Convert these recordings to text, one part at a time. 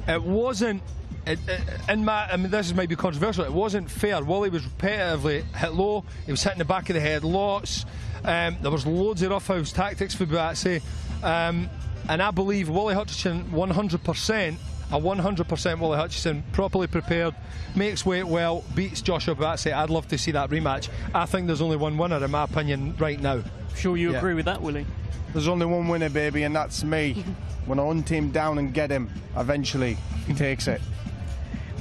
it wasn't. I mean, this is maybe controversial. It wasn't fair. Wally was repetitively hit low. He was hitting the back of the head lots. There was loads of roughhouse tactics for Buatsi. And I believe Wally Hutchinson 100%. A 100% Wally Hutchinson, properly prepared, makes weight well, beats Joshua Buatsi. I'd love to see that rematch. I think there's only one winner, in my opinion, right now. Sure you agree with that, Willie? There's only one winner, baby, and that's me. When I hunt him down and get him, eventually, he takes it.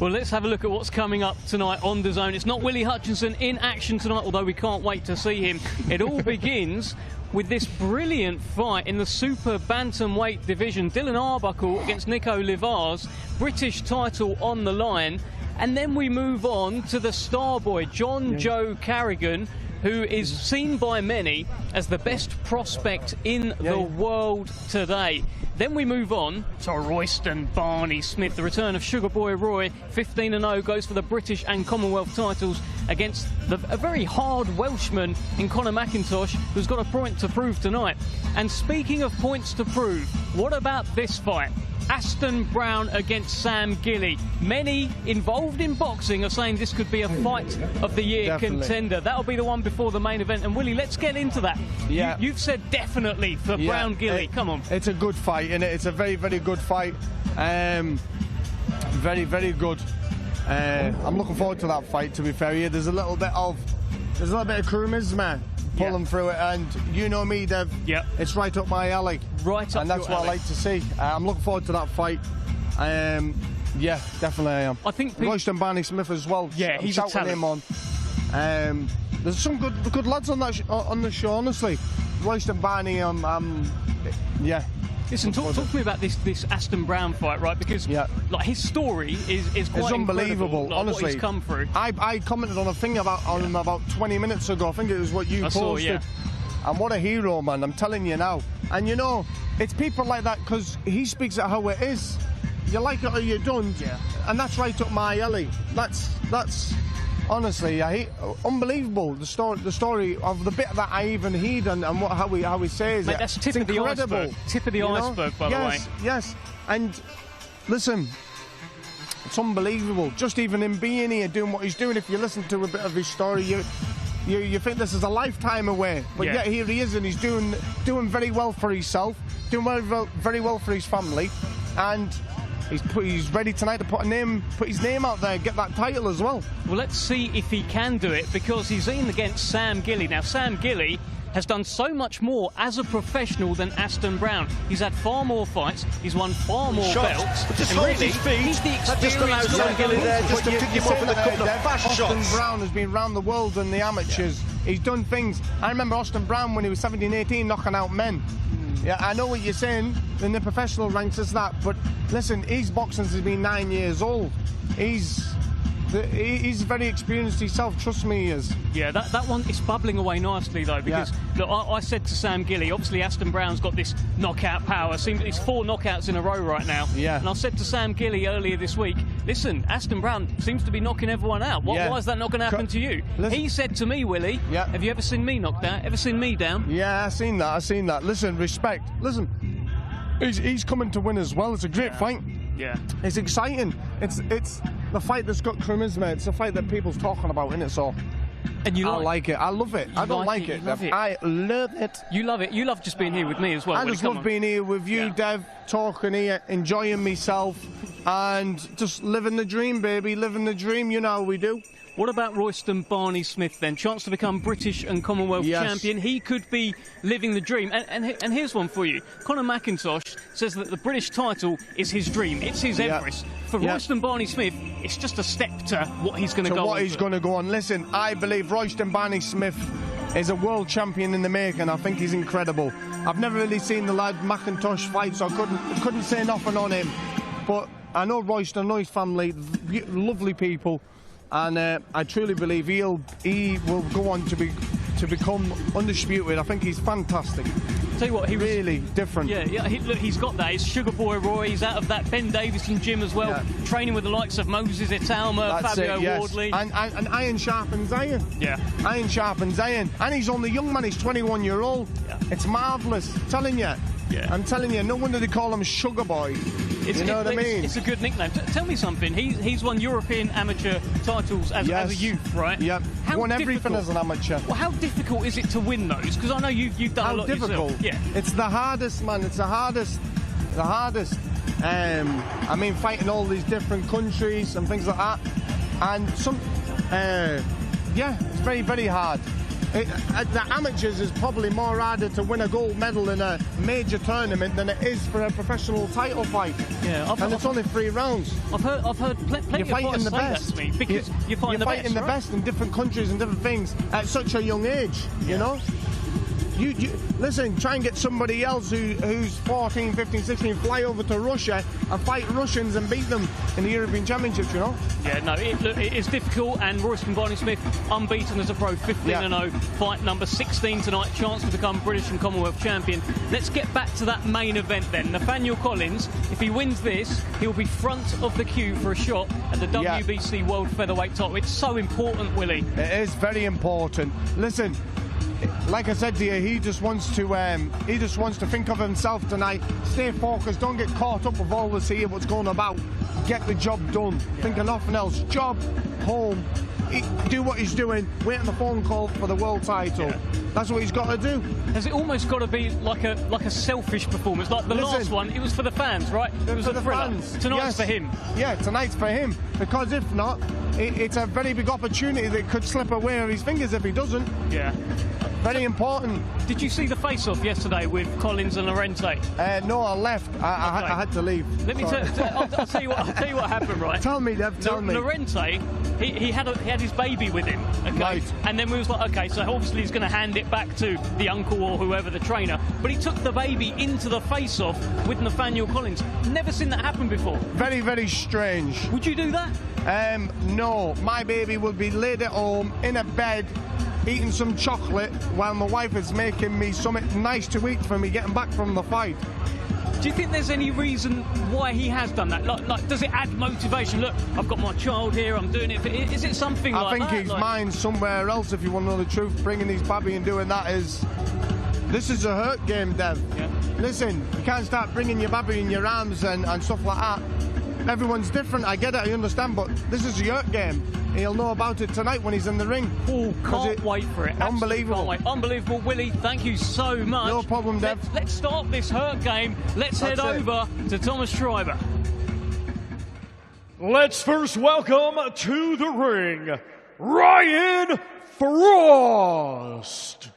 Well, let's have a look at what's coming up tonight on DAZN. It's not Willie Hutchinson in action tonight, although we can't wait to see him. It all begins with this brilliant fight in the super bantamweight division. Dylan Arbuckle against Nico Livars, British title on the line. And then we move on to the star boy, John Joe Carrigan, who is seen by many as the best prospect in the world today. Then we move on to Royston Barney Smith, the return of Sugar Boy Roy, 15-0, goes for the British and Commonwealth titles against a very hard Welshman in Conor McIntosh, who's got a point to prove tonight. And speaking of points to prove, what about this fight? Aston Brown against Sam Gilly. Many involved in boxing are saying this could be a fight of the year contender. That'll be the one before the main event. And Willie, let's get into that. Yeah. You've said definitely for Brown Gilly. Come on. It's a good fight, isn't it? It's a very, very good fight. Very, very good. I'm looking forward to that fight, to be fair. Yeah, there's a little bit of charisma pulling through it, and you know me, Dev. Yeah. It's right up my alley. Right up and that's your what alley. I like to see. I'm looking forward to that fight. Yeah, definitely I am. I think Royston Barney Smith as well. Yeah, he's a talent. Him on. There's some good lads on that on the show, honestly. Royston Barney, yeah. Listen, talk to me about this Aston Brown fight, right? Because like his story is quite unbelievable, like, honestly. What he's come through. I commented on a thing on him about 20 minutes ago. I think it was what you posted. And what a hero, man! I'm telling you now. And you know, it's people like that, because he speaks it how it is. You like it or you don't. Yeah. And that's right up my alley. That's honestly, unbelievable. The story of the bit that I even heard and how he says Mate, it. that's tip of the iceberg. Tip of the iceberg, by the way. Yes. And listen, it's unbelievable. Just even him being here, doing what he's doing. If you listen to a bit of his story, you think this is a lifetime away. But yet here he is, and he's doing very well for himself, doing very well for his family, and he's ready tonight to put his name out there, get that title as well. Well, let's see if he can do it, because he's in against Sam Gilly. Now, Sam Gilly has done so much more as a professional than Aston Brown. He's had far more fights, he's won far more belts. Just and hold really, his feet. he's the That just allows experienced Sam Gilly there just to pick him up with a couple of fast Austin shots. Brown has been round the world in the amateurs. He's done things. I remember Austin Brown when he was 17, 18, knocking out men. Yeah, I know what you're saying in the professional ranks is that, but listen, his boxing has been 9 years old. He's very experienced himself, trust me, he is. Yeah, that one is bubbling away nicely, though, because look, I said to Sam Gilly, obviously Aston Brown's got this knockout power. It's 4 knockouts in a row right now. Yeah. And I said to Sam Gilly earlier this week, listen, Aston Brown seems to be knocking everyone out. Why is that not going to happen to you? Listen. He said to me, Willie, have you ever seen me knocked out? Ever seen me down? Yeah, I've seen that. Listen, respect. Listen, he's coming to win as well. It's a great fight. Yeah. It's exciting. It's the fight that's got charisma. It's a fight that people's talking about, isn't it? So, and I like it. I love it. I don't like it, Dev. I love it. You love it. You love just being here with me as well. I just love being here with you, Dev, talking here, enjoying myself, and just living the dream, baby. Living the dream. You know how we do. What about Royston Barney Smith then? Chance to become British and Commonwealth champion. He could be living the dream. And here's one for you. Conor McIntosh says that the British title is his dream. It's his Everest. For Royston Barney Smith, it's just a step to what he's going to go on. What he's going to go on. Listen, I believe Royston Barney Smith is a world champion in the making. I think he's incredible. I've never really seen the lad McIntosh fight, so I couldn't say nothing on him. But I know Royston, I know his family, lovely people. And I truly believe he will go on to become undisputed. I think he's fantastic. Tell you what, he was really different. Yeah. Look, he's got that. He's Sugar Boy Roy. He's out of that Ben Davison gym as well, training with the likes of Moses Italma, Fabio Wardley, and iron sharpens iron. Yeah, iron sharpens iron. And he's only young man. He's 21-year-old. Yeah. It's marvellous. I'm telling you. Yeah. I'm telling you. No wonder they call him Sugar Boy. You know what I mean? It's a good nickname. Tell me something. He's won European amateur titles as a youth, right? Yep. Won everything as an amateur. Well, how difficult is it to win those? Because I know you've done a lot difficult? yourself. Yeah. It's the hardest, man. It's the hardest. The hardest. I mean, fighting all these different countries and things like that. And yeah, it's very, very hard. The amateurs is probably more harder to win a gold medal in a major tournament than it is for a professional title fight. Yeah, and it's only 3 rounds. I've heard plenty of fighters say that to me, because you're fighting the best in different countries and different things at such a young age. You know. You listen, try and get somebody else who's 14, 15, 16, fly over to Russia and fight Russians and beat them in the European Championships, you know? Yeah, no, it is difficult, and Royston Barney-Smith, unbeaten as a pro, 15-0, fight number 16 tonight, chance to become British and Commonwealth champion. Let's get back to that main event then. Nathaniel Collins, if he wins this, he'll be front of the queue for a shot at the WBC World Featherweight title. It's so important, Willie. It is very important. Listen, like I said to you, he just wants to think of himself tonight. Stay focused. Don't get caught up with all this here, what's going about. Get the job done. Think of nothing else. Job, home. Do what he's doing. Wait on the phone call for the world title. Yeah. That's what he's got to do. Has it almost got to be like a selfish performance? Like the last one, it was for the fans, right? It was for the fans. Tonight's for him. Yeah, tonight's for him. Because if not, it's a very big opportunity that could slip away of his fingers if he doesn't. Yeah. Very important. Did you see the face-off yesterday with Collins and Lorente? No, I left. I had to leave. Let me I'll tell you what happened, right? Tell me, Dev. Tell me. Lorente, he had his baby with him, okay? Right. And then we was like, okay, so obviously he's going to hand it back to the uncle or whoever, the trainer. But he took the baby into the face-off with Nathaniel Collins. Never seen that happen before. Very, very strange. Would you do that? No. My baby would be laid at home in a bed, eating some chocolate while my wife is making me something nice to eat for me getting back from the fight. Do you think there's any reason why he has done that? Like does it add motivation? Look, I've got my child here, I'm doing it. Is it something like that? I think his mind's somewhere else, if you want to know the truth. Bringing his baby and doing that this is a hurt game, Dev. Yeah. Listen, you can't start bringing your baby in your arms and stuff like that. Everyone's different, I get it, I understand, but this is a hurt game. He'll know about it tonight when he's in the ring. Oh, can't wait for it. Unbelievable. Can't wait. Unbelievable. Willie, thank you so much. No problem, Dev. Let's start this hurt game. Let's head over to Thomas Schreiber. Let's first welcome to the ring, Ryan Frost.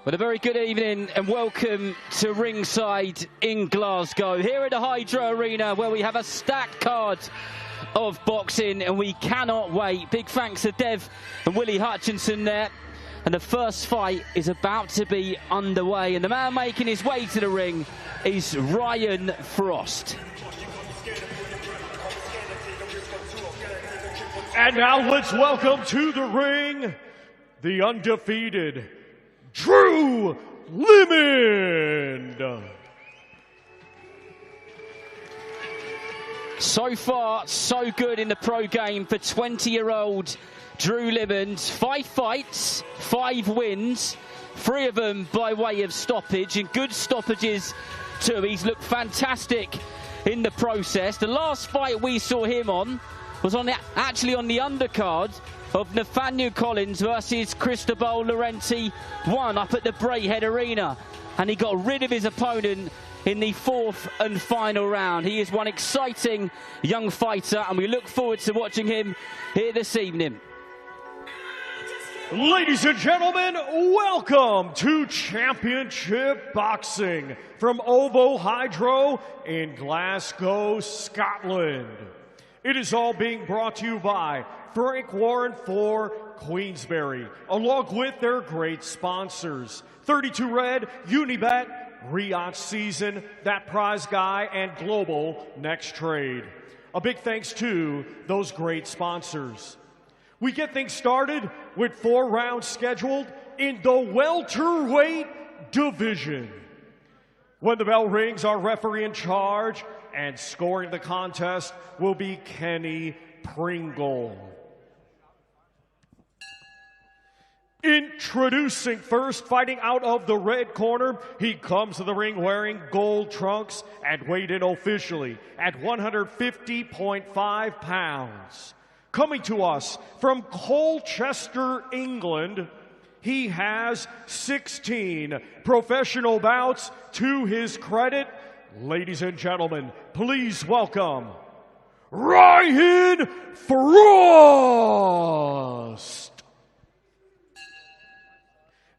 Well, a very good evening and welcome to ringside in Glasgow, here at the Hydro Arena, where we have a stacked card of boxing and we cannot wait. Big thanks to Dev and Willie Hutchinson there. And the first fight is about to be underway, and the man making his way to the ring is Ryan Frost. And now let's welcome to the ring the undefeated Drew Limond. So far, so good in the pro game for 20-year-old Drew Limond. 5 fights, 5 wins, 3 of them by way of stoppage, and good stoppages too. He's looked fantastic in the process. The last fight we saw him on was actually on the undercard of Nathaniel Collins versus Cristobal Lorente II up at the Braehead Arena, and he got rid of his opponent in the 4th and final round. He is one exciting young fighter, and we look forward to watching him here this evening. Ladies and gentlemen, welcome to Championship Boxing from OVO Hydro in Glasgow, Scotland. It is all being brought to you by Frank Warren for Queensberry, along with their great sponsors, 32 Red, Unibet, Riot Season, That Prize Guy, and Global Next Trade. A big thanks to those great sponsors. We get things started with 4 rounds scheduled in the welterweight division. When the bell rings, our referee in charge and scoring the contest will be Kenny Pringle. Introducing first, fighting out of the red corner, he comes to the ring wearing gold trunks and weighed in officially at 150.5 pounds. Coming to us from Colchester, England, he has 16 professional bouts to his credit. Ladies and gentlemen, please welcome Ryan Frost.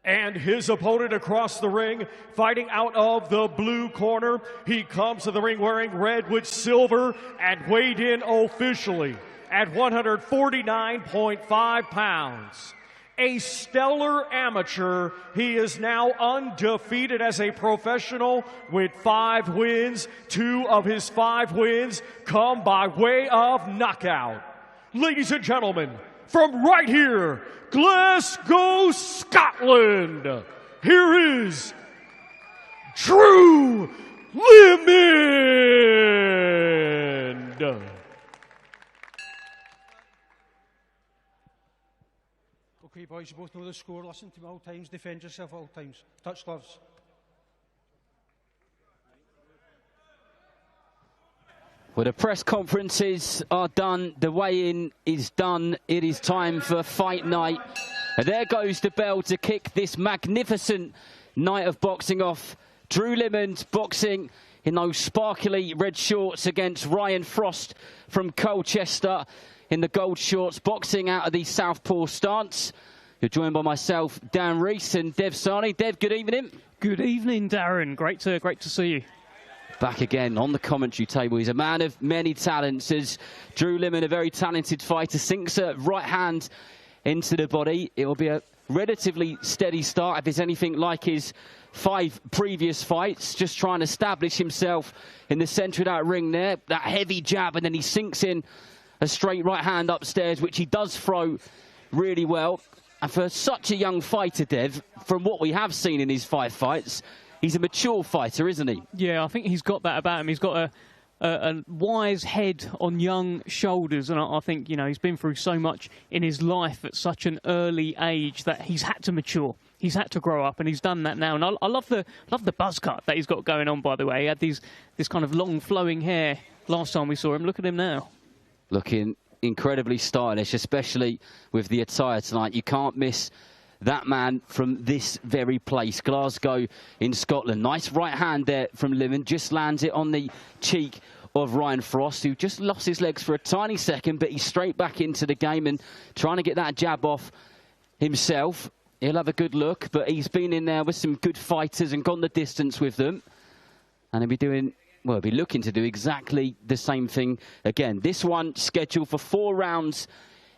And his opponent across the ring, fighting out of the blue corner. He comes to the ring wearing red with silver and weighed in officially at 149.5 pounds. A stellar amateur, he is now undefeated as a professional with 5 wins. 2 of his 5 wins come by way of knockout. Ladies and gentlemen, from right here, Glasgow, Scotland, here is Drew Limond. Okay, boys, you both know the score. Listen to me all times. Defend yourself all times. Touch gloves. Well, the press conferences are done. The weigh-in is done. It is time for fight night. And there goes the bell to kick this magnificent night of boxing off. Drew Limond boxing in those sparkly red shorts against Ryan Frost from Colchester in the gold shorts, boxing out of the southpaw stance. You're joined by myself, Dan Rees, and Dev Sani. Dev, good evening. Good evening, Darren. Great to see you. Back again on the commentary table. He's a man of many talents, as Drew Limond, a very talented fighter, sinks a right hand into the body. It will be a relatively steady start if it's anything like his 5 previous fights, just trying to establish himself in the centre of that ring there. That heavy jab, and then he sinks in a straight right hand upstairs, which he does throw really well. And for such a young fighter, Dev, from what we have seen in his 5 fights, he's a mature fighter, isn't he? Yeah, I think he's got that about him. He's got a wise head on young shoulders, and I think, you know, he's been through so much in his life at such an early age that he's had to mature. He's had to grow up, and he's done that now. And I love the buzz cut that he's got going on, by the way. He had this kind of long flowing hair last time we saw him. Look at him now. Looking incredibly stylish, especially with the attire tonight. You can't miss that man from this very place, Glasgow in Scotland. Nice right hand there from Limond, just lands it on the cheek of Ryan Frost, who just lost his legs for a tiny second, but he's straight back into the game and trying to get that jab off himself. He'll have a good look, but he's been in there with some good fighters and gone the distance with them. And he'll be doing, well, he'll be looking to do exactly the same thing again. This one scheduled for 4 rounds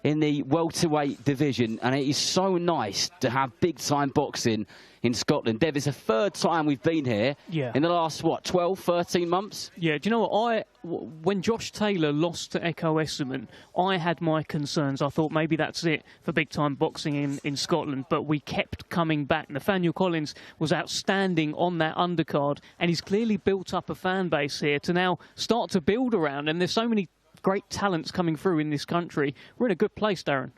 in the welterweight division, and it is so nice to have big-time boxing in Scotland. Dev, it's the 3rd time we've been here in the last, what, 12, 13 months? Yeah, do you know what? When Josh Taylor lost to Echo Esserman, I had my concerns. I thought maybe that's it for big-time boxing in Scotland, but we kept coming back. Nathaniel Collins was outstanding on that undercard, and he's clearly built up a fan base here to now start to build around, and there's so many great talents coming through in this country. We're in a good place, Darren.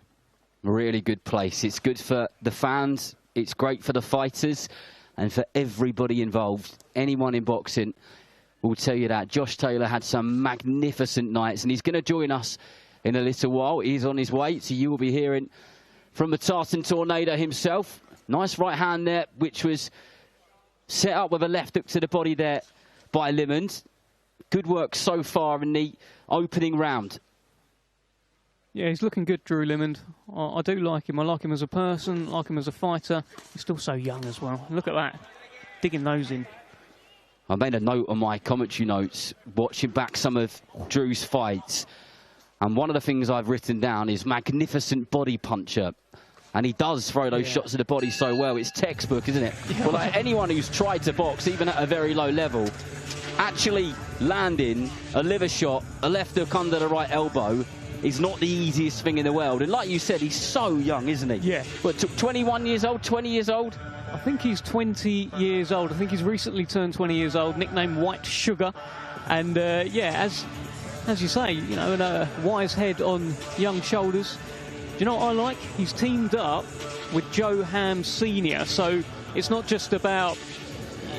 Really good place. It's good for the fans, it's great for the fighters, and for everybody involved. Anyone in boxing will tell you that. Josh Taylor had some magnificent nights, and he's going to join us in a little while. He's on his way, so you will be hearing from the Tartan Tornado himself. Nice right hand there, which was set up with a left hook to the body there by Limond. Good work so far in the opening round. Yeah, he's looking good, Drew Limond. I do like him. I like him as a person, like him as a fighter. He's still so young as well. Look at that, digging those in. I made a note on my commentary notes, watching back some of Drew's fights. And one of the things I've written down is magnificent body puncher. And he does throw those shots to the body so well. It's textbook, isn't it? Well, like anyone who's tried to box, even at a very low level, actually landing a liver shot, a left hook under the right elbow, is not the easiest thing in the world. And like you said, he's so young, isn't he? Yeah. What, 21 years old, 20 years old? I think he's 20 years old. I think he's recently turned 20 years old, nicknamed White Sugar. And, yeah, as you say, you know, a wise head on young shoulders. you know what I like? He's teamed up with Joe Ham Sr., so it's not just about...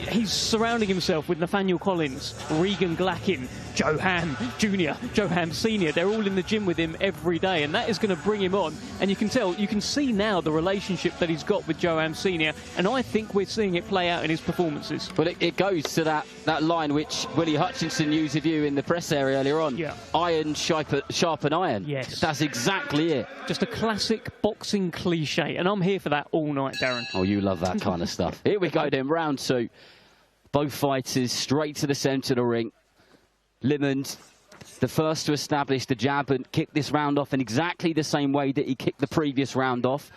He's surrounding himself with Nathaniel Collins, Regan Glackin, Joe Ham Jr., Joe Ham Sr. They're all in the gym with him every day, and that is going to bring him on. And you can tell, you can see now the relationship that he's got with Joe Ham Sr., and I think we're seeing it play out in his performances. Well, it goes to that line which Willie Hutchinson used of you in the press area earlier on. Yeah. Iron sharpen iron. Yes. That's exactly it. Just a classic boxing cliche, and I'm here for that all night, Darren. Oh, you love that kind of stuff. Here we go then, round 2. Both fighters straight to the centre of the ring. Limond, the first to establish the jab and kick this round off in exactly the same way that he kicked the previous round off.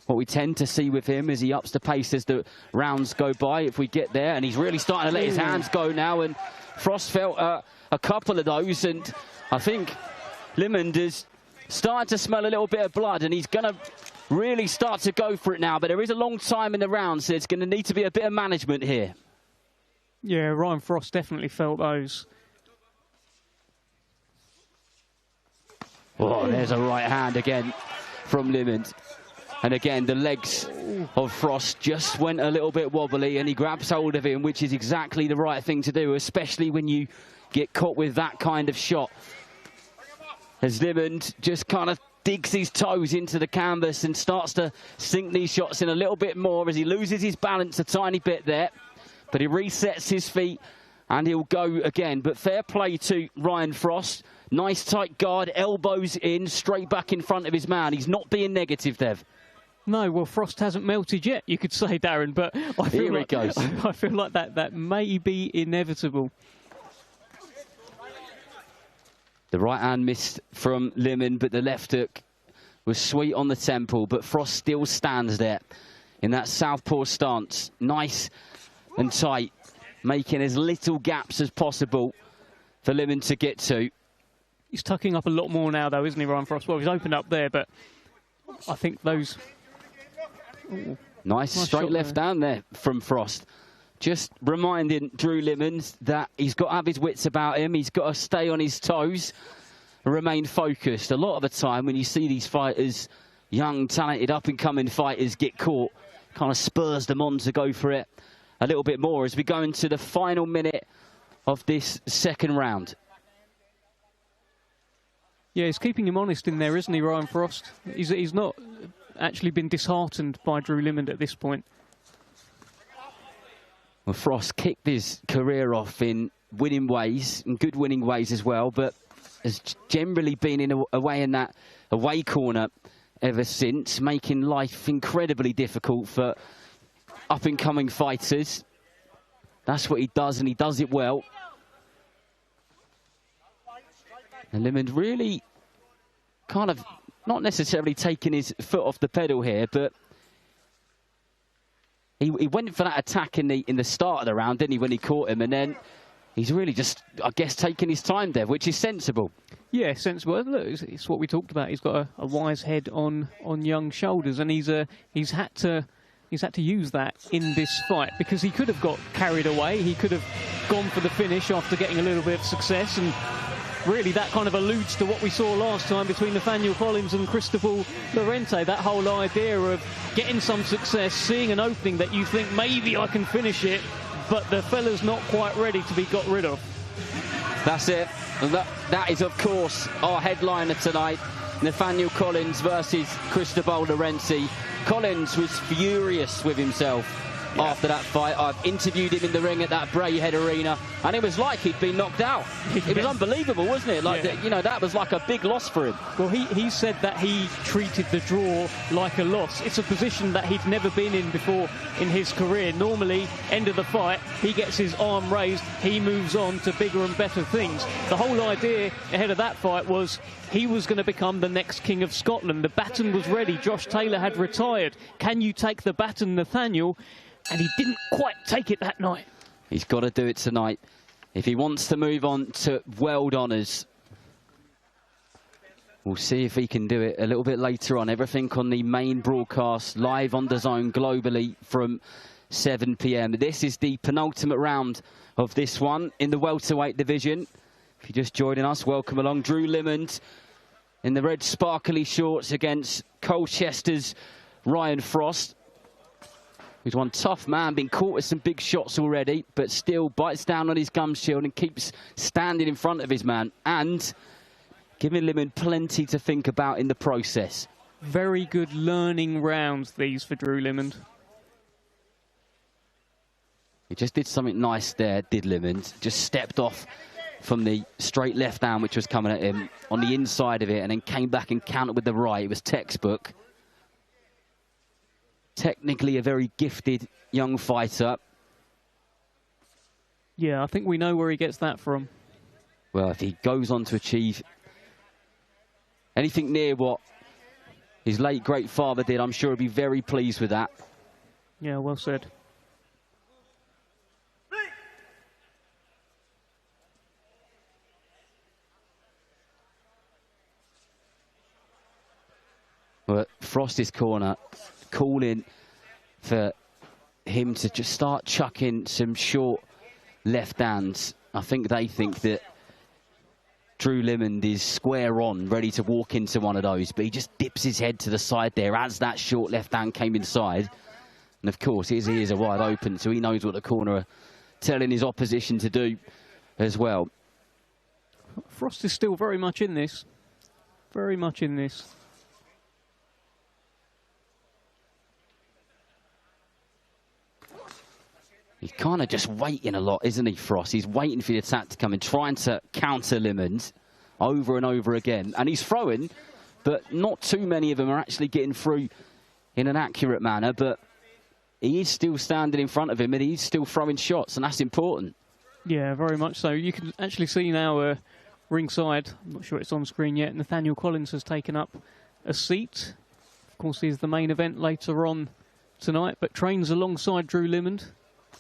What we tend to see with him is he ups the pace as the rounds go by, if we get there, and he's really starting to let his hands go now, and Frost felt a couple of those, and I think Limond is starting to smell a little bit of blood, and he's going to really start to go for it now, but there is a long time in the round, so it's going to need to be a bit of management here. Yeah, Ryan Frost definitely felt those. Oh, there's a right hand again from Limond. And again, the legs of Frost just went a little bit wobbly, and he grabs hold of him, which is exactly the right thing to do, especially when you get caught with that kind of shot. As Limond just kind of digs his toes into the canvas and starts to sink these shots in a little bit more as he loses his balance a tiny bit there. But he resets his feet and he'll go again. But fair play to Ryan Frost. Nice tight guard, elbows in, straight back in front of his man. He's not being negative, Dev. No, well, Frost hasn't melted yet, you could say, Darren. But I feel Here like, it goes. I feel like that may be inevitable. The right hand missed from Limond, but the left hook was sweet on the temple. But Frost still stands there in that southpaw stance. Nice and tight, making as little gaps as possible for Limond to get to. He's tucking up a lot more now, though, isn't he, Ryan Frost? Well, he's opened up there, but I think those... Ooh, nice straight left down there from Frost. Just reminding Drew Limond that he's got to have his wits about him. He's got to stay on his toes and remain focused. A lot of the time when you see these fighters, young, talented, up-and-coming fighters get caught, kind of spurs them on to go for it a little bit more as we go into the final minute of this second round. Yeah, he's keeping him honest in there, isn't he, Ryan Frost? He's not actually been disheartened by Drew Limond at this point. Well, Frost kicked his career off in winning ways, in good winning ways as well, but has generally been in away in that away corner ever since, making life incredibly difficult for up-and-coming fighters. That's what he does, and he does it well. And Limond really kind of not necessarily taking his foot off the pedal here, but he went for that attack in the start of the round, didn't he, when he caught him, and then he's really just, I guess, taking his time there, which is sensible. Yeah, sensible. Look, it's what we talked about. He's got a wise head on young shoulders, and he's had to use that in this fight, because he could have got carried away. He could have gone for the finish after getting a little bit of success, and really that kind of alludes to what we saw last time between Nathaniel Collins and Cristobal Lorente. That whole idea of getting some success, seeing an opening that you think maybe I can finish it, but the fella's not quite ready to be got rid of. That's it. That is, of course, our headliner tonight. Nathaniel Collins versus Cristobal Lorente. Collins was furious with himself after that fight. I've interviewed him in the ring at that Brayhead Arena, and it was like he'd been knocked out. It was unbelievable, wasn't it? Like, you know, that was like a big loss for him. Well, he said that he treated the draw like a loss. It's a position that he'd never been in before in his career. Normally, end of the fight, he gets his arm raised, he moves on to bigger and better things. The whole idea ahead of that fight was he was going to become the next King of Scotland. The baton was ready. Josh Taylor had retired. Can you take the baton, Nathaniel? And he didn't quite take it that night. He's got to do it tonight if he wants to move on to world honours. We'll see if he can do it a little bit later on. Everything on the main broadcast, live on DAZN globally from 7 p.m. This is the penultimate round of this one in the welterweight division. If you're just joining us, welcome along. Drew Limond in the red sparkly shorts against Colchester's Ryan Frost. He's one tough man, been caught with some big shots already, but still bites down on his gum shield and keeps standing in front of his man and giving Limond plenty to think about in the process. Very good learning rounds, these, for Drew Limond. He just did something nice there, did Limond. Just stepped off from the straight left hand, which was coming at him, on the inside of it, and then came back and countered with the right. It was textbook. Technically a very gifted young fighter. Yeah, I think we know where he gets that from. Well, if he goes on to achieve anything near what his late great father did, I'm sure he'll be very pleased with that. Yeah, well said. But Frost's corner calling for him to just start chucking some short left hands. I think they think that Drew Limond is square on, ready to walk into one of those, but he just dips his head to the side there as that short left hand came inside. And of course, his ears are wide open, so he knows what the corner are telling his opposition to do as well. Frost is still very much in this. Very much in this. He's kind of just waiting a lot, isn't he, Frost? He's waiting for the attack to come in, trying to counter Limond over and over again. And he's throwing, but not too many of them are actually getting through in an accurate manner. But he is still standing in front of him, and he's still throwing shots, and that's important. Yeah, very much so. You can actually see now ringside, I'm not sure it's on screen yet, Nathaniel Collins has taken up a seat. Of course, he's the main event later on tonight, but trains alongside Drew Limond.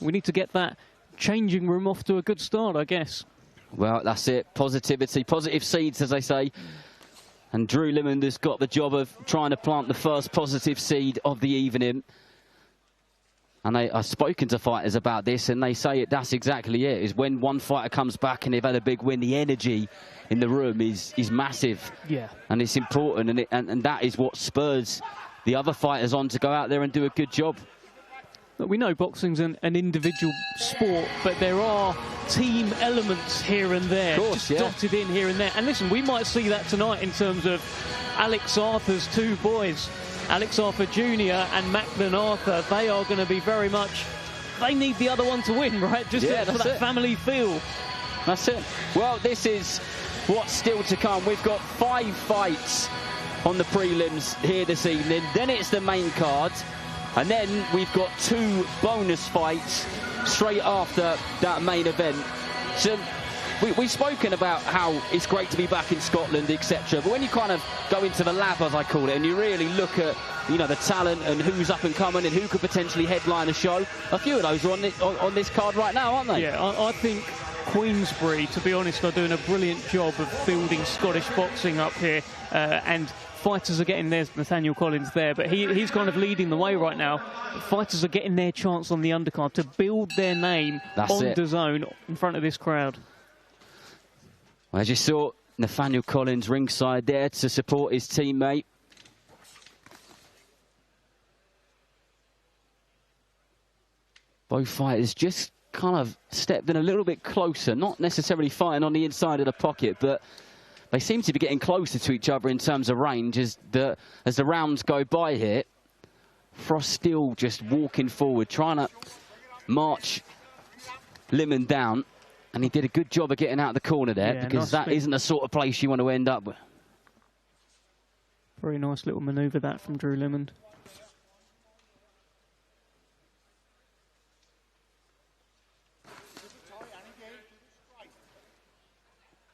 We need to get that changing room off to a good start, I guess. Well, that's it. Positivity, positive seeds, as they say. And Drew Limond has got the job of trying to plant the first positive seed of the evening. And I've spoken to fighters about this, and they say that's exactly it. Is when one fighter comes back and they've had a big win, the energy in the room is massive. Yeah. And it's important, and that is what spurs the other fighters on to go out there and do a good job. Look, we know boxing's an individual sport, but there are team elements here and there, course, just dotted in here and there. And listen, we might see that tonight in terms of Alex Arthur's two boys, Alex Arthur Jr. and Macklin Arthur. They are going to be very much, they need the other one to win, right? Just for that family feel. That's it. Well, this is what's still to come. We've got 5 fights on the prelims here this evening. Then it's the main card. And then we've got 2 bonus fights straight after that main event. So we've spoken about how it's great to be back in Scotland, etc. But when you kind of go into the lab, as I call it, and you really look at, you know, the talent and who's up and coming and who could potentially headline a show, a few of those are on this card right now, aren't they? Yeah, I think Queensbury, to be honest, are doing a brilliant job of building Scottish boxing up here, and fighters are getting theirs. Nathaniel Collins there, but he's kind of leading the way right now. Fighters are getting their chance on the undercard to build their name on DAZN in front of this crowd. Well, as you saw, Nathaniel Collins ringside there to support his teammate. Both fighters just kind of stepped in a little bit closer, not necessarily fighting on the inside of the pocket, but they seem to be getting closer to each other in terms of range as the rounds go by here. Frost still just walking forward, trying to march Limond down. And he did a good job of getting out of the corner there, because that isn't the sort of place you want to end up with. Very nice little manoeuvre that from Drew Limond.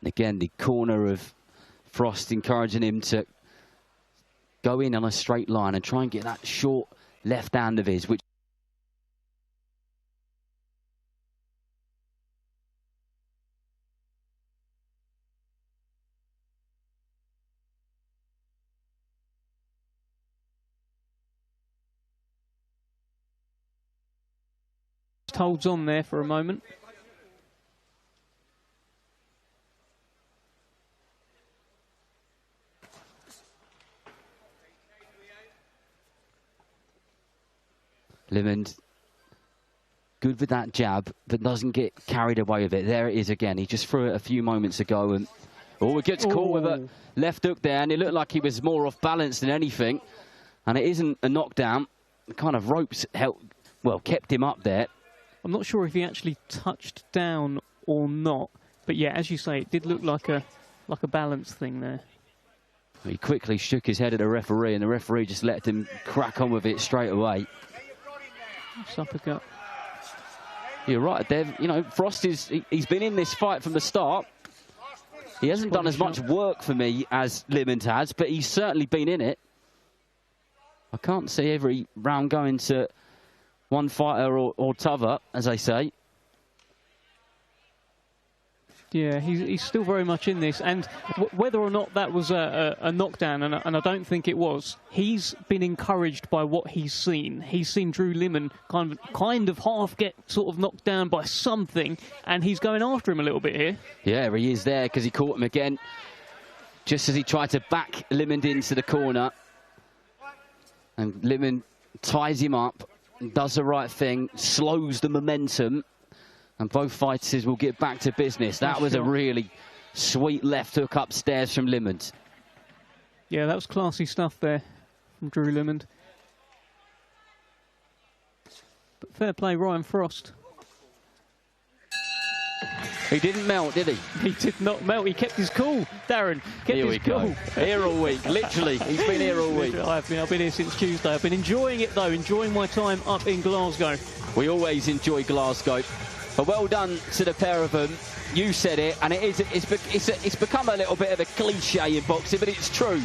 And again, the corner of Frost encouraging him to go in on a straight line and try and get that short left hand of his, which holds on there for a moment. Limond, good with that jab, but doesn't get carried away with it. There it is again. He just threw it a few moments ago, and it gets caught with a left hook there, and it looked like he was more off balance than anything. And it isn't a knockdown. The kind of ropes kept him up there. I'm not sure if he actually touched down or not, but yeah, as you say, it did look like a balance thing there. He quickly shook his head at the referee, and the referee just let him crack on with it straight away. Uppercut. You're right, Dev. You know, Frost he's been in this fight from the start. He hasn't done as much work for me as Limond has, but he's certainly been in it. I can't see every round going to one fighter or t'other, as they say. Yeah, he's still very much in this, and whether or not that was a knockdown, and I don't think it was, he's been encouraged by what he's seen. He's seen Drew Limond kind of half get sort of knocked down by something, and he's going after him a little bit here. Yeah, he is there because he caught him again, just as he tried to back Limond into the corner. And Limond ties him up, does the right thing, slows the momentum. And both fighters will get back to business. That was a really sweet left hook upstairs from Limond. Yeah, that was classy stuff there from Drew Limond. But fair play, Ryan Frost. He didn't melt, did he? He did not melt. He kept his cool, Darren. Kept his cool. Here all week, literally. He's been here all week. I've been here since Tuesday. I've been enjoying it, though, enjoying my time up in Glasgow. We always enjoy Glasgow. But well done to the pair of them. You said it, and it's become a little bit of a cliche in boxing, but it's true.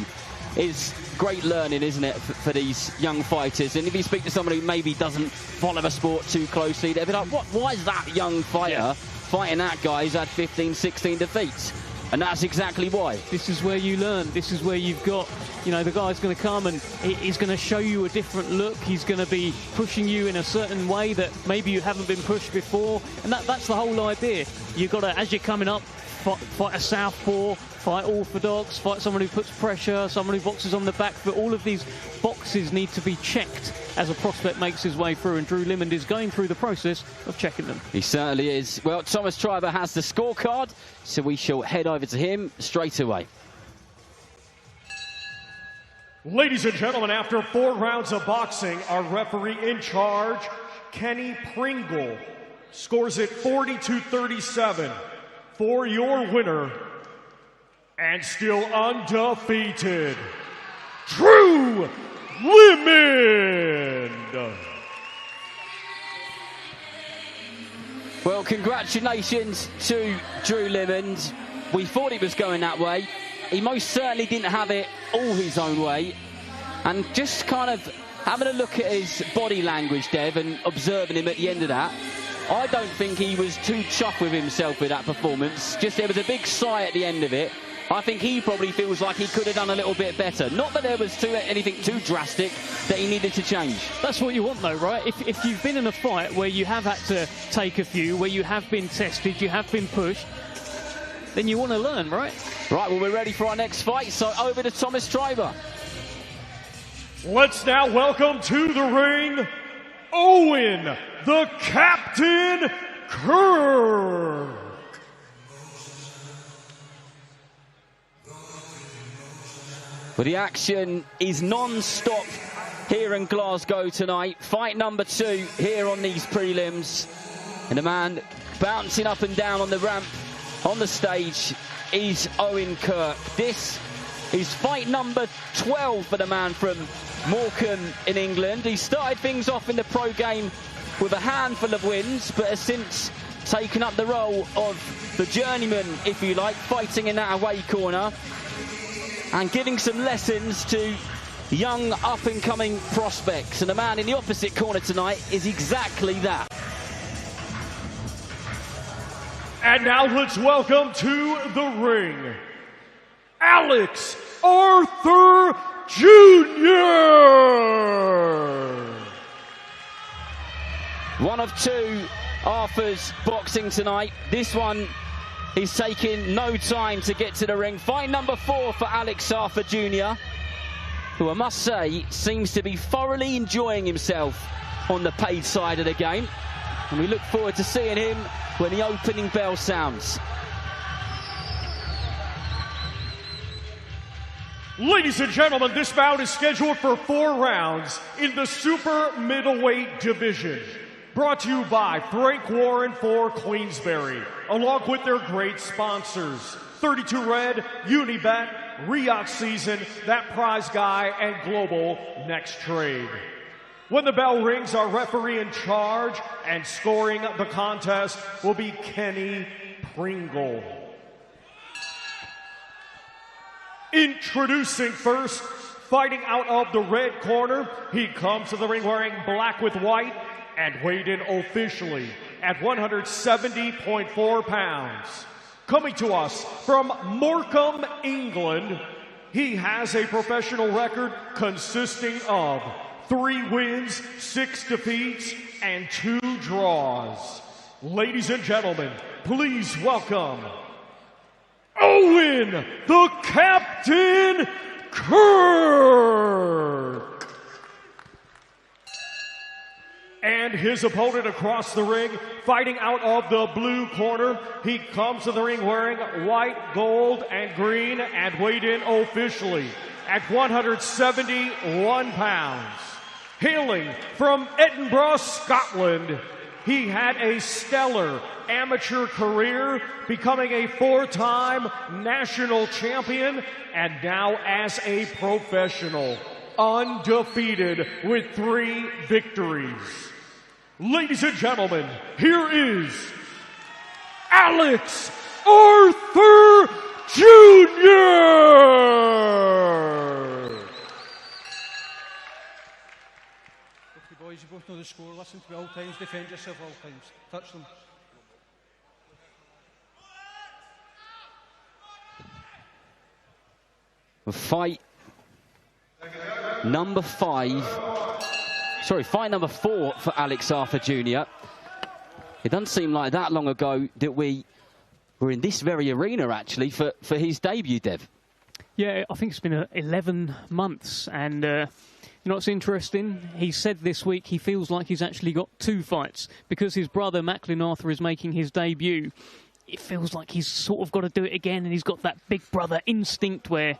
It's great learning, isn't it, for these young fighters? And if you speak to someone who maybe doesn't follow the sport too closely, they'll be like, why is that young fighter fighting that guy who's had 15, 16 defeats? And that's exactly why. This is where you learn. This is where you've got, you know, the guy's going to come and he's going to show you a different look. He's going to be pushing you in a certain way that maybe you haven't been pushed before. And that's the whole idea. You've got to, as you're coming up, fight a southpaw, fight orthodox, fight someone who puts pressure, someone who boxes on the back foot. All of these boxes need to be checked as a prospect makes his way through, and Drew Limond is going through the process of checking them. He certainly is. Well, Thomas Triber has the scorecard, so we shall head over to him straight away. Ladies and gentlemen, after 4 rounds of boxing, our referee in charge, Kenny Pringle, scores it 40-37 for your winner, and still undefeated, Drew Limond. Well, congratulations to Drew Limond. We thought it was going that way. He most certainly didn't have it all his own way. And just kind of having a look at his body language, Dev, and observing him at the end of that, I don't think he was too chuffed with himself with that performance. Just there was a big sigh at the end of it. I think he probably feels like he could have done a little bit better. Not that there was anything too drastic that he needed to change. That's what you want, though, right? If you've been in a fight where you have had to take a few, where you have been tested, you have been pushed, then you want to learn, right? Right, well, we're ready for our next fight, so over to Thomas Triber. Let's now welcome to the ring, Owen, the Captain Kirk. Well, the action is non-stop here in Glasgow tonight. Fight number 2 here on these prelims. And the man bouncing up and down on the ramp on the stage is Owen Kirk. This is fight number 12 for the man from Morecambe in England. He started things off in the pro game with a handful of wins, but has since taken up the role of the journeyman, if you like, fighting in that away corner and giving some lessons to young up-and-coming prospects. And the man in the opposite corner tonight is exactly that. And now let's welcome to the ring, Alex Arthur Jr. One of 2 Arthurs boxing tonight. This one, he's taking no time to get to the ring. Fight number 4 for Alex Arthur Jr., who I must say seems to be thoroughly enjoying himself on the paid side of the game. And we look forward to seeing him when the opening bell sounds. Ladies and gentlemen, this bout is scheduled for 4 rounds in the super middleweight division. Brought to you by Frank Warren for Queensberry, along with their great sponsors, 32 Red, Unibet, Riot Season, That Prize Guy, and Global Next Trade. When the bell rings, our referee in charge and scoring the contest will be Kenny Pringle. Introducing first, fighting out of the red corner, he comes to the ring wearing black with white and weighed in officially at 170.4 pounds. Coming to us from Morecambe, England, he has a professional record consisting of 3 wins, 6 defeats, and 2 draws. Ladies and gentlemen, please welcome Owen, the Captain Kirk. And his opponent across the ring, fighting out of the blue corner. He comes to the ring wearing white, gold, and green and weighed in officially at 171 pounds. Hailing from Edinburgh, Scotland, he had a stellar amateur career, becoming a 4-time national champion, and now as a professional, undefeated with 3 victories. Ladies and gentlemen, here is Alex Arthur Jr. Okay, boys, you both know the score. Listen to me all times. Defend yourself all times. Touch them. Fight number 4 for Alex Arthur Jr. It doesn't seem like that long ago that we were in this very arena, actually, for his debut, Dev. Yeah, I think it's been 11 months, and you know what's interesting? He said this week he feels like he's actually got 2 fights, because his brother Macklin Arthur is making his debut. It feels like he's sort of got to do it again, and he's got that big brother instinct where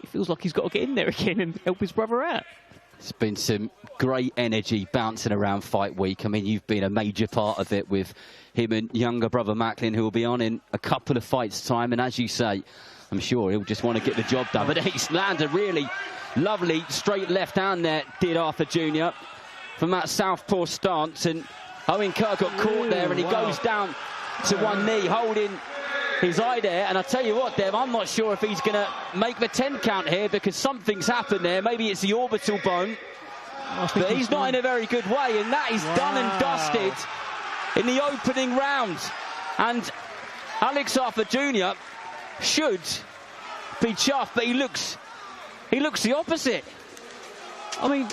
it feels like he's got to get in there again and help his brother out. It's been some great energy bouncing around fight week. I mean, you've been a major part of it with him and younger brother Macklin, who will be on in a couple of fights' time. And as you say, I'm sure he'll just want to get the job done. But he's landed a really lovely straight left hand there, did Arthur Jr. from that southpaw stance. And Owen Kirk got caught there, and he goes down to one knee, holding his eye there. And I tell you what, Dev, I'm not sure if he's going to make the 10 count here, because something's happened there. Maybe it's the orbital bone, but he's not in a very good way, and that is done and dusted in the opening round. And Alex Arthur Jr. should be chuffed, but he looks the opposite. I mean,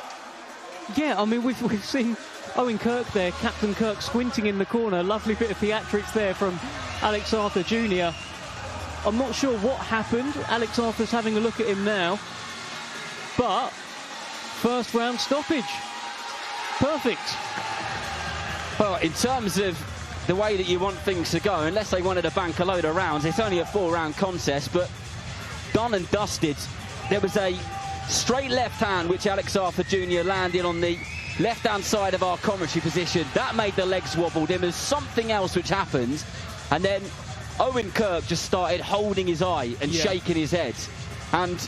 yeah, I mean, we've seen Owen Kirk there, Captain Kirk, squinting in the corner. Lovely bit of theatrics there from Alex Arthur Jr. I'm not sure what happened. Alex Arthur's having a look at him now. But first round stoppage. Perfect. Well, in terms of the way that you want things to go, unless they wanted to bank a load of rounds, it's only a 4-round contest, but done and dusted. There was a straight left hand which Alex Arthur Jr. landed on the left-hand side of our commentary position. That made the legs wobble. There was something else which happened, and then Owen Kirk just started holding his eye and shaking his head. And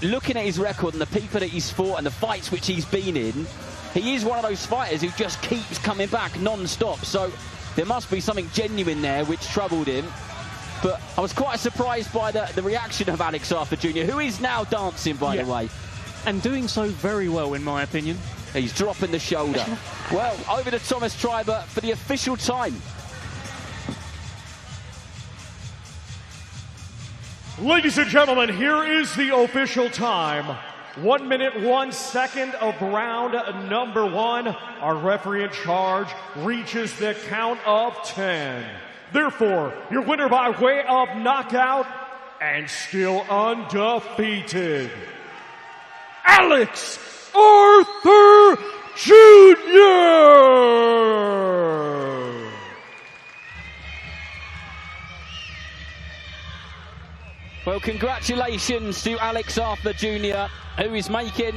looking at his record and the people that he's fought and the fights which he's been in, he is one of those fighters who just keeps coming back non-stop. So there must be something genuine there which troubled him. But I was quite surprised by the reaction of Alex Arthur Jr., who is now dancing, by the way. And doing so very well, in my opinion. He's dropping the shoulder. Well, over to Thomas Treiber for the official time. Ladies and gentlemen, here is the official time. 1 minute, 1 second of round number 1. Our referee in charge reaches the count of 10. Therefore, your winner by way of knockout and still undefeated, Alex Arthur Jr. Well, congratulations to Alex Arthur Jr., who is making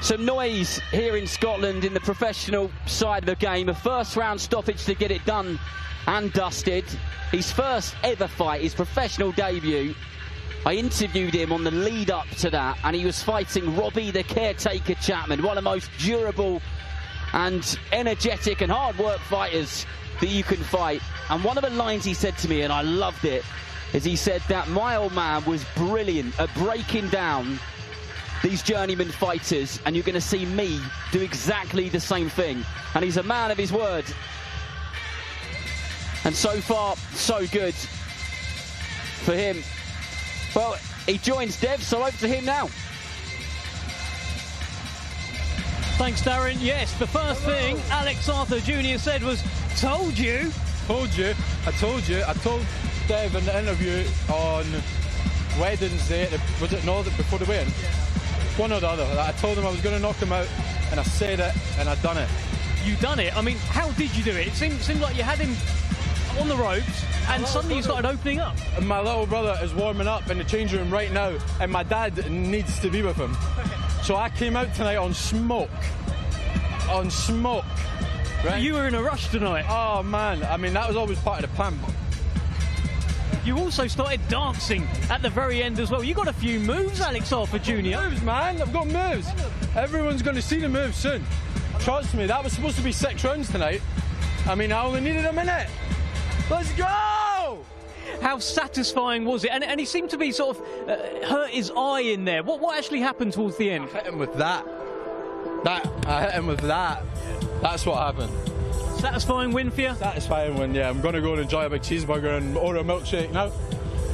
some noise here in Scotland in the professional side of the game. A first-round stoppage to get it done and dusted. His first ever fight, his professional debut. I interviewed him on the lead-up to that, and he was fighting Robbie the Caretaker Chapman, one of the most durable and energetic and hard-work fighters that you can fight. And one of the lines he said to me, and I loved it, is he said that my old man was brilliant at breaking down these journeyman fighters, and you're going to see me do exactly the same thing. And he's a man of his word. And so far, so good for him. Well, he joins Dev, so over to him now. Thanks, Darren. Yes, the first thing Alex Arthur Jr. said was, told you. Told you. I told you. I told Dev in the interview on Wednesday, was it Northern, before the weigh-in? One or the other. I told him I was going to knock him out, and I said it, and I done it. You done it? I mean, how did you do it? It seemed like you had him on the ropes, and suddenly you started opening up. And my little brother is warming up in the change room right now, and my dad needs to be with him. So I came out tonight on smoke. On smoke. Right? You were in a rush tonight. Oh, man. I mean, that was always part of the plan. You also started dancing at the very end as well. You got a few moves, Alex Arthur Jr. Moves, man. I've got moves. Everyone's going to see the moves soon. Trust me, that was supposed to be 6 rounds tonight. I mean, I only needed a minute. Let's go! How satisfying was it? And he seemed to be sort of hurt his eye in there. What actually happened towards the end? I hit him with that. I hit him with that. That's what happened. Satisfying win for you? Satisfying win, yeah. I'm going to go and enjoy a big cheeseburger and order a milkshake now.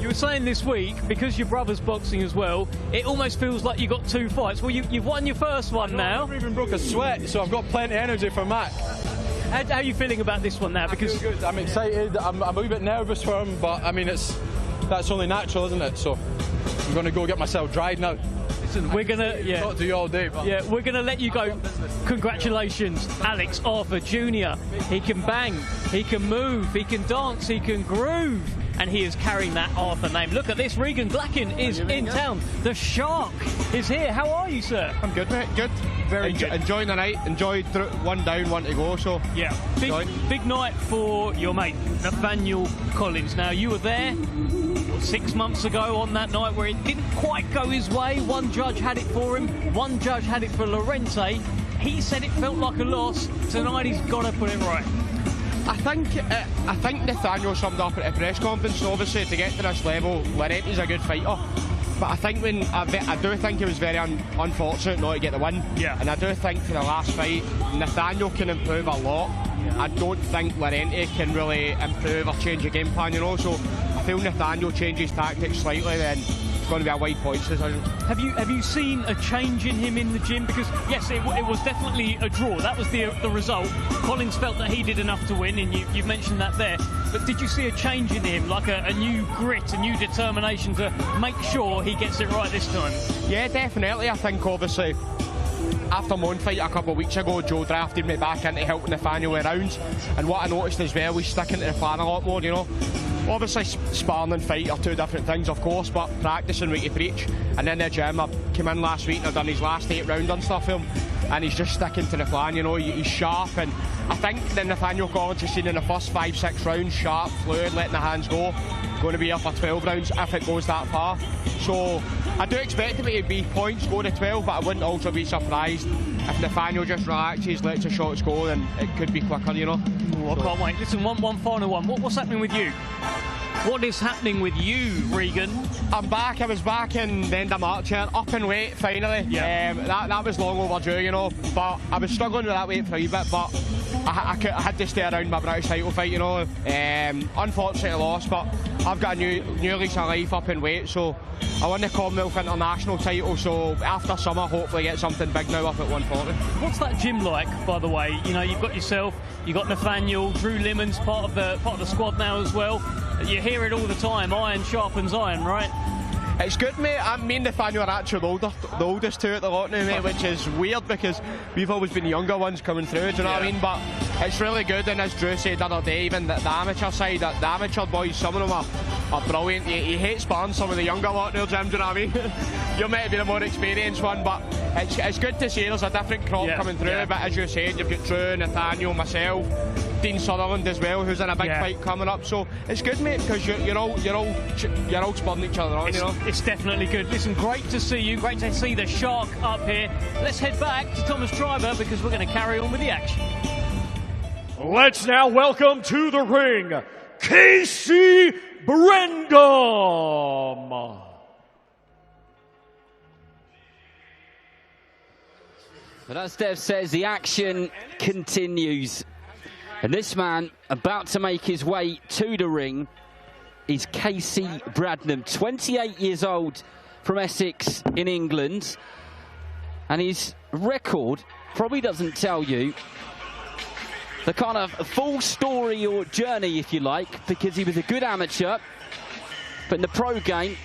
You were saying this week, because your brother's boxing as well, it almost feels like you got 2 fights. Well, you've won your first one now. I've never even broke a sweat, so I've got plenty of energy for Mac. How are you feeling about this one now? Because I feel good. I'm excited. I'm a wee bit nervous for him, but I mean, that's only natural, isn't it? So I'm going to go get myself dried now. Listen, we're gonna not do you all day, but yeah, we're gonna let you go. Congratulations, Alex Arthur Jr. He can bang, he can move, he can dance, he can groove, and he is carrying that Arthur name. Look at this, Regan Glacken is in town. The Shark is here. How are you, sir? I'm good, mate. Good. Very good. Enjoying the night. Enjoyed one down, one to go. So yeah, big night for your mate Nathaniel Collins. Now you were there 6 months ago on that night where it didn't quite go his way. One judge had it for him, one judge had it for Lorente. He said it felt like a loss. Tonight he's got to put it right. I think Nathaniel summed up at a press conference. Obviously, to get to this level, Lorente's a good fighter. But I think I do think it was very unfortunate not to get the win. Yeah. And I do think for the last fight, Nathaniel can improve a lot. Yeah. I don't think Lorente can really improve or change the game plan, you know. So I feel Nathaniel changes tactics slightly, then it's going to be a wide points decision. Have you seen a change in him in the gym? Because yes, it was definitely a draw. That was the result. Collins felt that he did enough to win, and you've mentioned that there. But did you see a change in him, like a new grit, a new determination to make sure he gets it right this time? Yeah, definitely. I think obviously after my own fight a couple of weeks ago, Joe drafted me back into helping Nathaniel with rounds, and what I noticed as well, he's sticking to the plan a lot more, you know. Obviously sparring and fight are two different things, of course, but practicing week to preach. And in the gym, I came in last week and I've done his last 8 rounds and stuff for him, and he's just sticking to the plan, you know. He's sharp, and I think the Nathaniel Collins has seen in the first 5-6 rounds, sharp, fluid, letting the hands go, going to be up for 12 rounds if it goes that far. So I do expect it to be points go to 12, but I wouldn't also be surprised if Nathaniel just relaxes, lets the shots go, then it could be quicker, you know. I can't wait. Listen, one final one. What's happening with you? What is happening with you, Regan? I'm back. I was back in the end of March here, up in weight finally. Yeah. That was long overdue, you know. But I was struggling with that weight for a wee bit, but I had to stay around my British title fight, you know. Unfortunately lost, but I've got a new lease of life up in weight, so I won the Commonwealth International title, so after summer hopefully get something big now up at 140. What's that gym like, by the way? You know, you've got yourself, you've got Nathaniel, Drew Limmons part of the squad now as well. You hear it all the time, iron sharpens iron, right? It's good, mate. Me and Nathaniel are actually the oldest two at the lot now, mate, which is weird because we've always been the younger ones coming through, do you know what I mean? But it's really good, and as Drew said the other day, even the amateur side, the amateur boys, some of them are brilliant. He hates sparring some of the younger lot now, Jim, do you know what I mean? You might be the more experienced one, but it's good to see there's a different crop coming through. But as you said, you've got Drew, Nathaniel, myself, Dean Sutherland as well, who's in a big fight coming up. So it's good, mate, because you're all spurring each other on, you know. It's definitely good. Listen, great to see you. Great to see the Shark up here. Let's head back to Thomas Treiber because we're going to carry on with the action. Let's now welcome to the ring, Casey Brendam. But as Dev says, the action continues. And this man about to make his way to the ring is Casey Brendam, 28 years old, from Essex in England. And his record probably doesn't tell you the kind of full story or journey, if you like, because he was a good amateur. But in the pro game,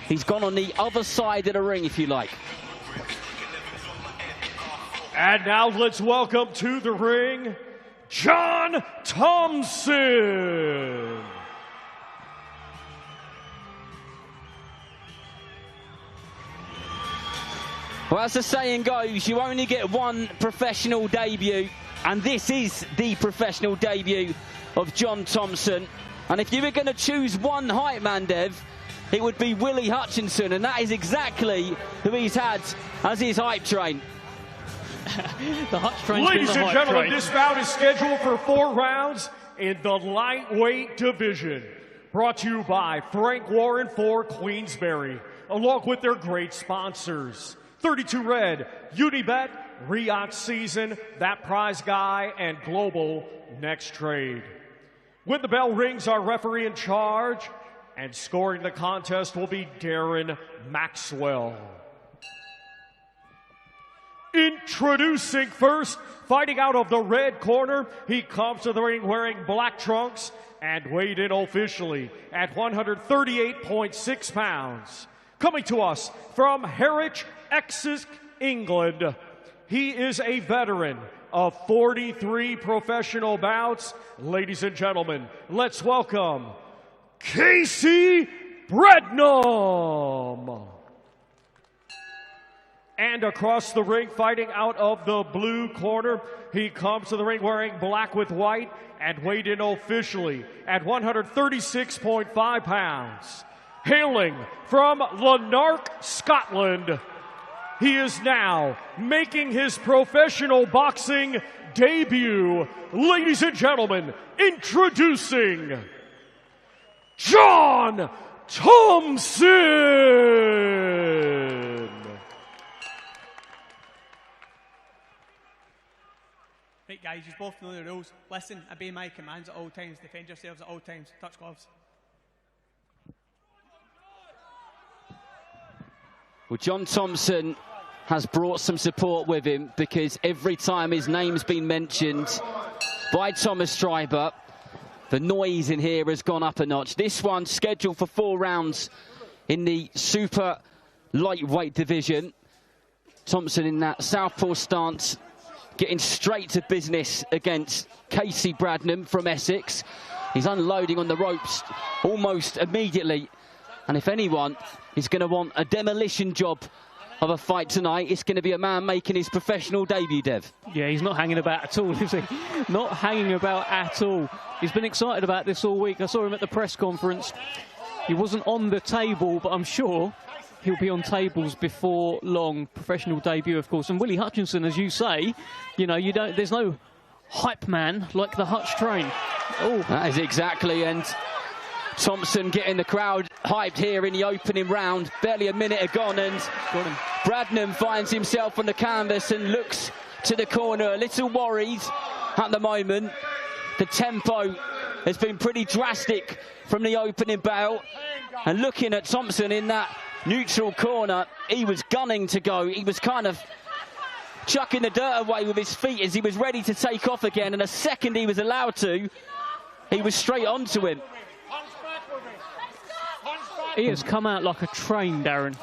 he's gone on the other side of the ring, if you like. And now let's welcome to the ring, John Thompson. Well, as the saying goes, you only get one professional debut, and this is the professional debut of John Thompson. And if you were going to choose one hype man, Dev, it would be Willie Hutchinson, and that is exactly who he's had as his hype train. The Hutch train's Ladies been the and hype gentlemen, train. this bout is scheduled for 4 rounds in the lightweight division. Brought to you by Frank Warren for Queensberry, along with their great sponsors. 32 Red, Unibet, Riot Season, That Prize Guy, and Global Next Trade. When the bell rings, our referee in charge, and scoring the contest will be Darren Maxwell. Introducing first, fighting out of the red corner, he comes to the ring wearing black trunks and weighed in officially at 138.6 pounds. Coming to us from Harwich, Essex, England, he is a veteran of 43 professional bouts. Ladies and gentlemen, let's welcome Casey Brendam. And across the ring, fighting out of the blue corner, he comes to the ring wearing black with white and weighed in officially at 136.5 pounds. Hailing from Lanark, Scotland, he is now making his professional boxing debut. Ladies and gentlemen, introducing John Thompson. Right guys, you both know the rules. Listen, obey my commands at all times. Defend yourselves at all times. Touch gloves. Well, John Thompson has brought some support with him because every time his name's been mentioned by Thomas Treiber, the noise in here has gone up a notch. This one scheduled for 4 rounds in the super lightweight division. Thompson in that southpaw stance, getting straight to business against Casey Brendam from Essex. He's unloading on the ropes almost immediately. And if anyone is going to want a demolition job of a fight tonight, it's going to be a man making his professional debut, Dev. Yeah, he's not hanging about at all, is he? Not hanging about at all. He's been excited about this all week. I saw him at the press conference. He wasn't on the table, but I'm sure he'll be on tables before long. Professional debut, of course. And Willie Hutchinson, as you say, you know, there's no hype man like the Hutch train. Oh, that is exactly. And Thompson getting the crowd hyped here in the opening round. Barely a minute gone, and Brendam finds himself on the canvas and looks to the corner, a little worried at the moment. The tempo has been pretty drastic from the opening bout. And looking at Thompson in that neutral corner, he was gunning to go. He was kind of chucking the dirt away with his feet as he was ready to take off again. And the second he was allowed to, he was straight onto him. He has come out like a train, Darren.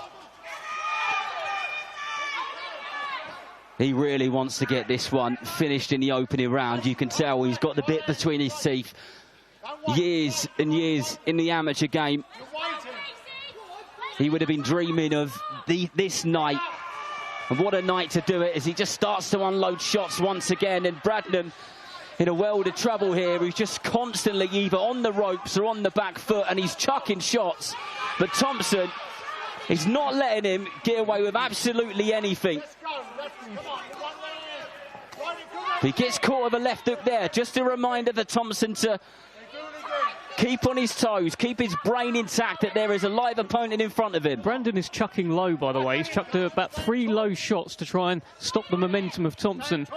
He really wants to get this one finished in the opening round. You can tell he's got the bit between his teeth. Years and years in the amateur game. He would have been dreaming of this night. And what a night to do it, as he just starts to unload shots once again. And Bradnam in a world of trouble here. He's just constantly either on the ropes or on the back foot, and he's chucking shots. But Thompson is not letting him get away with absolutely anything. He gets caught with a left hook there. Just a reminder for Thompson to keep on his toes, keep his brain intact, that there is a live opponent in front of him. Brandon is chucking low, by the way. He's chucked about 3 low shots to try and stop the momentum of Thompson.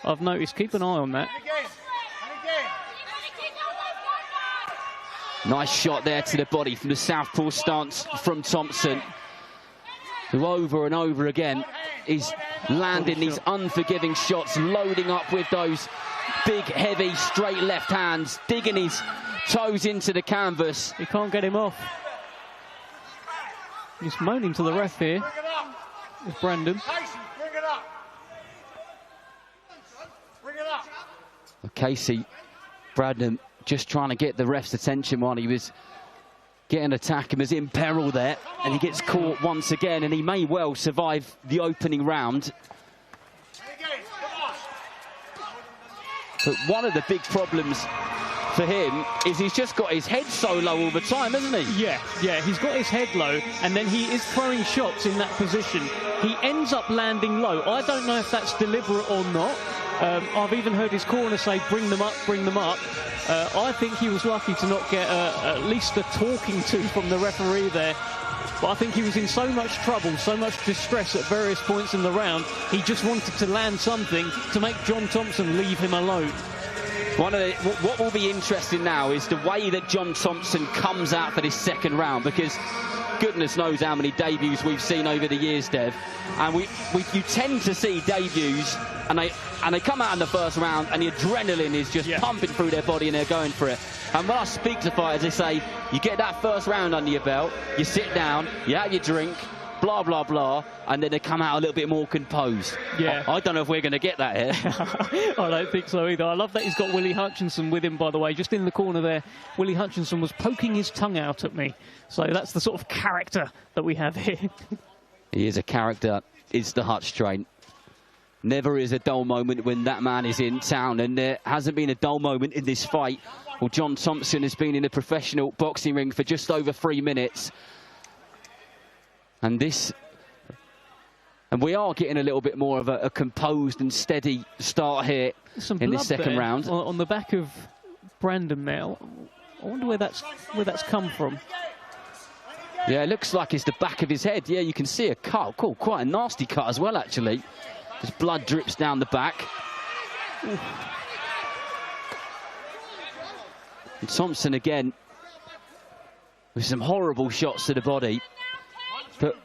I've noticed. Keep an eye on that. Nice shot there to the body from the southpaw stance from Thompson, who over and over again is landing these unforgiving shots, loading up with those big, heavy, straight left hands, digging his toes into the canvas. He can't get him off. He's moaning to the ref here. It's Brandon. Casey Bradnam just trying to get the ref's attention while he was getting attacked and was in peril there, and he gets caught once again, and he may well survive the opening round. But one of the big problems for him is he's just got his head so low all the time, hasn't he? Yeah, he's got his head low, and then he is throwing shots in that position. He ends up landing low. I don't know if that's deliberate or not. I've even heard his corner say, bring them up, bring them up. I think he was lucky to not get at least a talking to from the referee there. But I think he was in so much trouble, so much distress at various points in the round, he just wanted to land something to make John Thompson leave him alone. What will be interesting now is the way that John Thompson comes out for this second round, because goodness knows how many debuts we've seen over the years, Dev, and you tend to see debuts and they come out in the first round and the adrenaline is just pumping through their body and they're going for it. And when I speak to fighters, they say, you get that first round under your belt, you sit down, you have your drink, blah, blah, blah, and then they come out a little bit more composed. Yeah. I don't know if we're going to get that here. I don't think so either. I love that he's got Willie Hutchinson with him, by the way. Just in the corner there, Willie Hutchinson was poking his tongue out at me. So that's the sort of character that we have here. He is a character. It's the Hutch train. Never is a dull moment when that man is in town, and there hasn't been a dull moment in this fight. Well, John Thompson has been in a professional boxing ring for just over 3 minutes. And we are getting a little bit more of a composed and steady start here in this second round. On the back of Brandon now. I wonder where that's come from. Yeah, it looks like it's the back of his head. Yeah, you can see a cut. Cool, quite a nasty cut as well, actually. His blood drips down the back. And Thompson again with some horrible shots to the body. But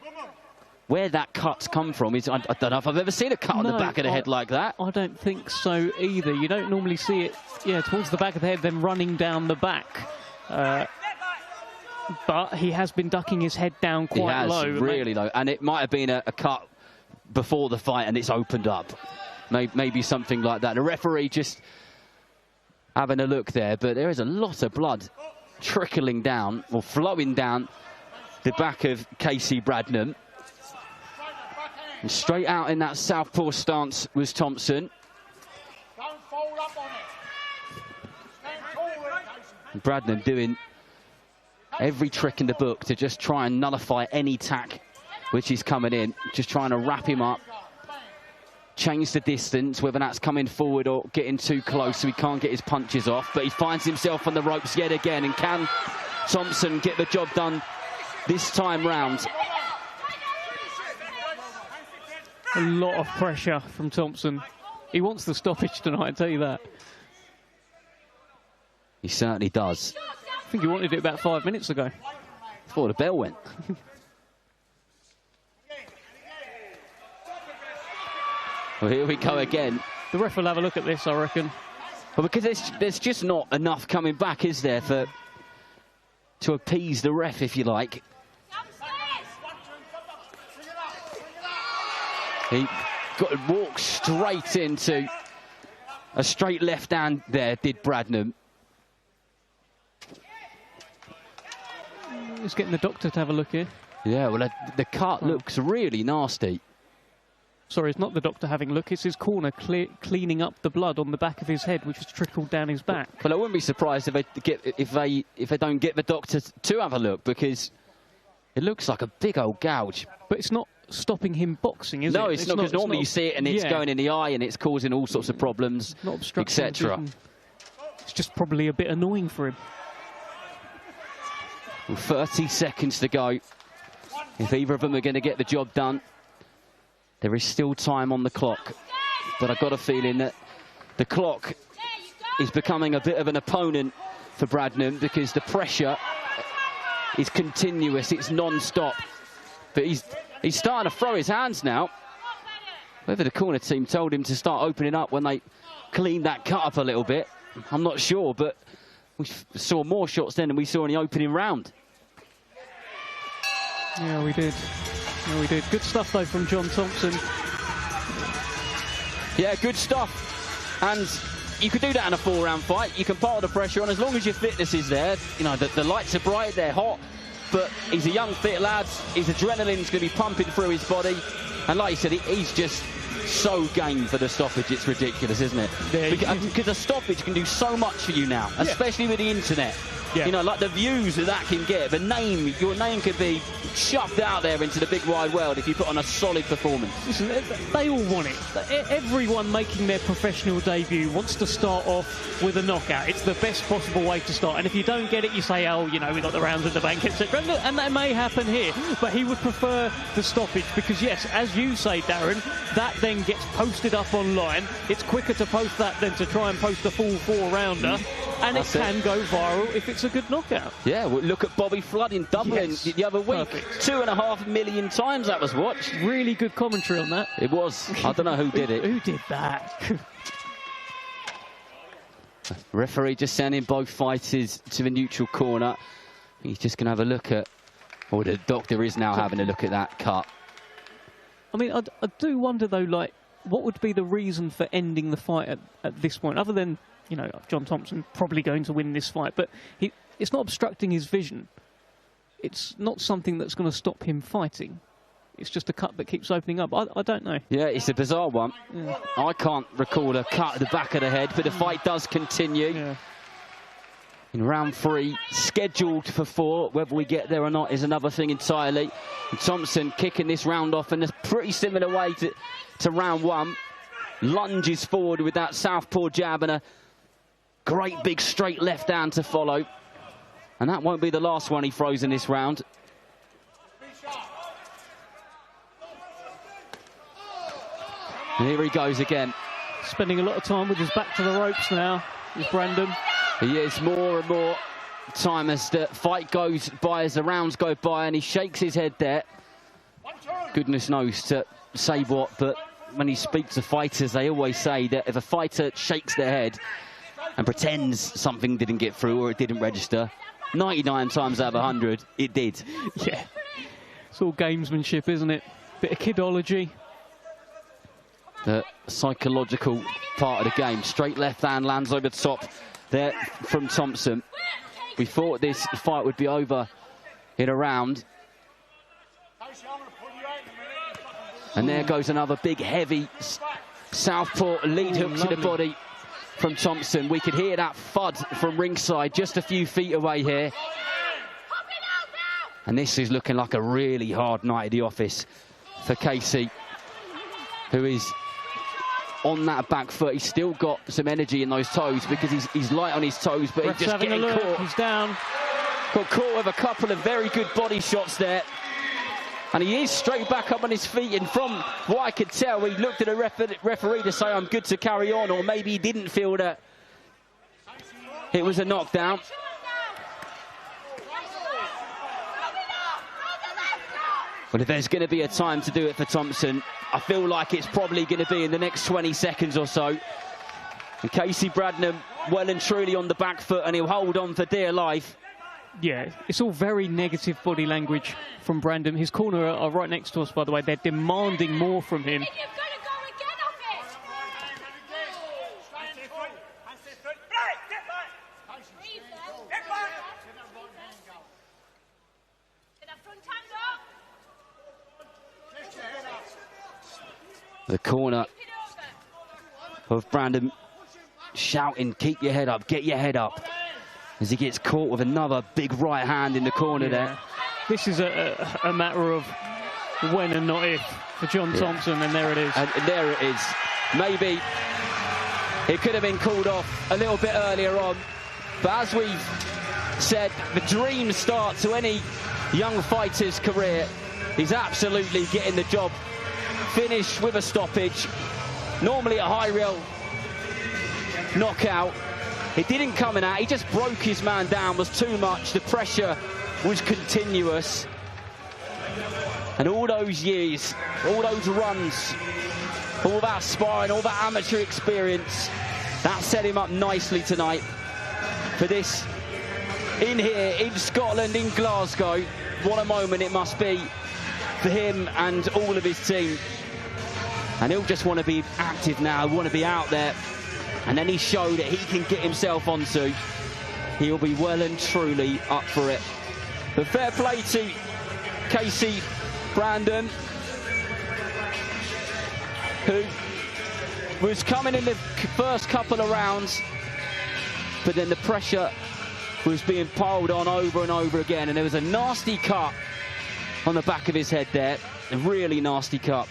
where that cut's come from is, I don't know if I've ever seen a cut on the back of the head like that. I don't think so either. You don't normally see it, towards the back of the head, then running down the back. But he has been ducking his head down quite low. Really low. And it might have been a cut before the fight and it's opened up. Maybe something like that. The referee just having a look there, but there is a lot of blood trickling down, or flowing down the back of Casey Bradnam. And straight out in that southpaw stance was Thompson. And Bradnam doing every trick in the book to just try and nullify any tack which is coming in, just trying to wrap him up, change the distance, whether that's coming forward or getting too close so he can't get his punches off. But he finds himself on the ropes yet again, and can Thompson get the job done this time round? A lot of pressure from Thompson. He wants the stoppage tonight, I tell you that. He certainly does. I think he wanted it about 5 minutes ago. Before the bell went. Well, here we go again. The ref will have a look at this, I reckon. Well, because there's just not enough coming back, is there, for to appease the ref, if you like. He walked straight into a straight left hand there, did Bradnam. He's getting the doctor to have a look here. Yeah, well, the cut looks really nasty. Sorry, it's not the doctor having a look. It's his corner cleaning up the blood on the back of his head, which has trickled down his back. Well, I wouldn't be surprised if they don't get the doctor to have a look, because it looks like a big old gouge. But it's not stopping him boxing, is it? No, it's not, because normally you see it and it's going in the eye and it's causing all sorts of problems, etc. It's just probably a bit annoying for him. Well, 30 seconds to go. If either of them are going to get the job done, there is still time on the clock. But I've got a feeling that the clock is becoming a bit of an opponent for Bradnam, because the pressure is continuous, it's non-stop. But he's starting to throw his hands now. Whether the corner team told him to start opening up when they cleaned that cut up a little bit, I'm not sure, but we saw more shots then than we saw in the opening round. Yeah, we did. Yeah, we did. Good stuff, though, from John Thompson. Yeah, good stuff. And you could do that in a 4-round fight. You can pile the pressure on as long as your fitness is there. You know, the lights are bright, they're hot. But he's a young, fit lad. His adrenaline's going to be pumping through his body. And like you said, he's just so game for the stoppage. It's ridiculous, isn't it? Yeah, because a stoppage can do so much for you now, especially with the internet. Yeah. You know, like the views that can get. Your name could be shoved out there into the big wide world if you put on a solid performance. Listen, they all want it. Everyone making their professional debut wants to start off with a knockout. It's the best possible way to start. And if you don't get it, you say, oh, you know, we got the rounds in the bank, etc. And that may happen here. But he would prefer the stoppage because, yes, as you say, Darren, that then gets posted up online. It's quicker to post that than to try and post a full 4-rounder. And it can go viral if it's a good knockout. Yeah, well, look at Bobby Flood in Dublin the other week. Perfect. 2.5 million times that was watched. Really good commentary on that. It was. I don't know who did it. Who did that? Referee just sending both fighters to the neutral corner. He's just going to have a look at... Or the doctor is now having a look at that cut. I mean, I do wonder, though, like, what would be the reason for ending the fight at this point, other than... You know, John Thompson probably going to win this fight, but it's not obstructing his vision. It's not something that's going to stop him fighting. It's just a cut that keeps opening up. I don't know. Yeah, it's a bizarre one. Yeah. I can't recall a cut at the back of the head, but the fight does continue. Yeah. In round 3, scheduled for 4. Whether we get there or not is another thing entirely. And Thompson kicking this round off in a pretty similar way to round 1. Lunges forward with that southpaw jab and a great big straight left hand to follow. And that won't be the last one he throws in this round. And here he goes again. Spending a lot of time with his back to the ropes now, is Brandon. He is more and more time as the fight goes by, as the rounds go by, and he shakes his head there. Goodness knows to say what, but when he speaks to fighters, they always say that if a fighter shakes their head and pretends something didn't get through or it didn't register, 99 times out of 100, it did. Yeah. It's all gamesmanship, isn't it? Bit of kidology. The psychological part of the game. Straight left hand lands over the top there from Thompson. We thought this fight would be over in a round. And there goes another big, heavy southpaw lead hook to the body from Thompson. We could hear that thud from ringside, just a few feet away here. And this is looking like a really hard night at the office for Casey, who is on that back foot. He's still got some energy in those toes because he's light on his toes, but he's just getting caught. He's down. Got caught with a couple of very good body shots there. And he is straight back up on his feet, and from what I could tell, he looked at the referee to say, I'm good to carry on, or maybe he didn't feel that it was a knockdown. But if there's going to be a time to do it for Thompson, I feel like it's probably going to be in the next 20 seconds or so. And Casey Bradnam well and truly on the back foot, and he'll hold on for dear life. Yeah, it's all very negative body language from Brandon. His corner are right next to us, by the way. They're demanding more from him. The corner of Brandon shouting, keep your head up, get your head up, as he gets caught with another big right hand in the corner there. This is a matter of when and not if for John Thompson, and there it is. And there it is. Maybe it could have been called off a little bit earlier on, but as we've said, the dream start to any young fighter's career is absolutely getting the job finished with a stoppage. Normally a high rail knockout. It didn't come in out. He just broke his man down. Was too much. The pressure was continuous. And all those years, all those runs, all that sparring, all that amateur experience, that set him up nicely tonight for this in here in Scotland, in Glasgow. What a moment it must be for him and all of his team. And he'll just want to be active now, want to be out there. And any show that he can get himself onto, he'll be well and truly up for it. But fair play to Casey Brandon, who was coming in the first couple of rounds, but then the pressure was being piled on over and over again, and there was a nasty cut on the back of his head there, a really nasty cut.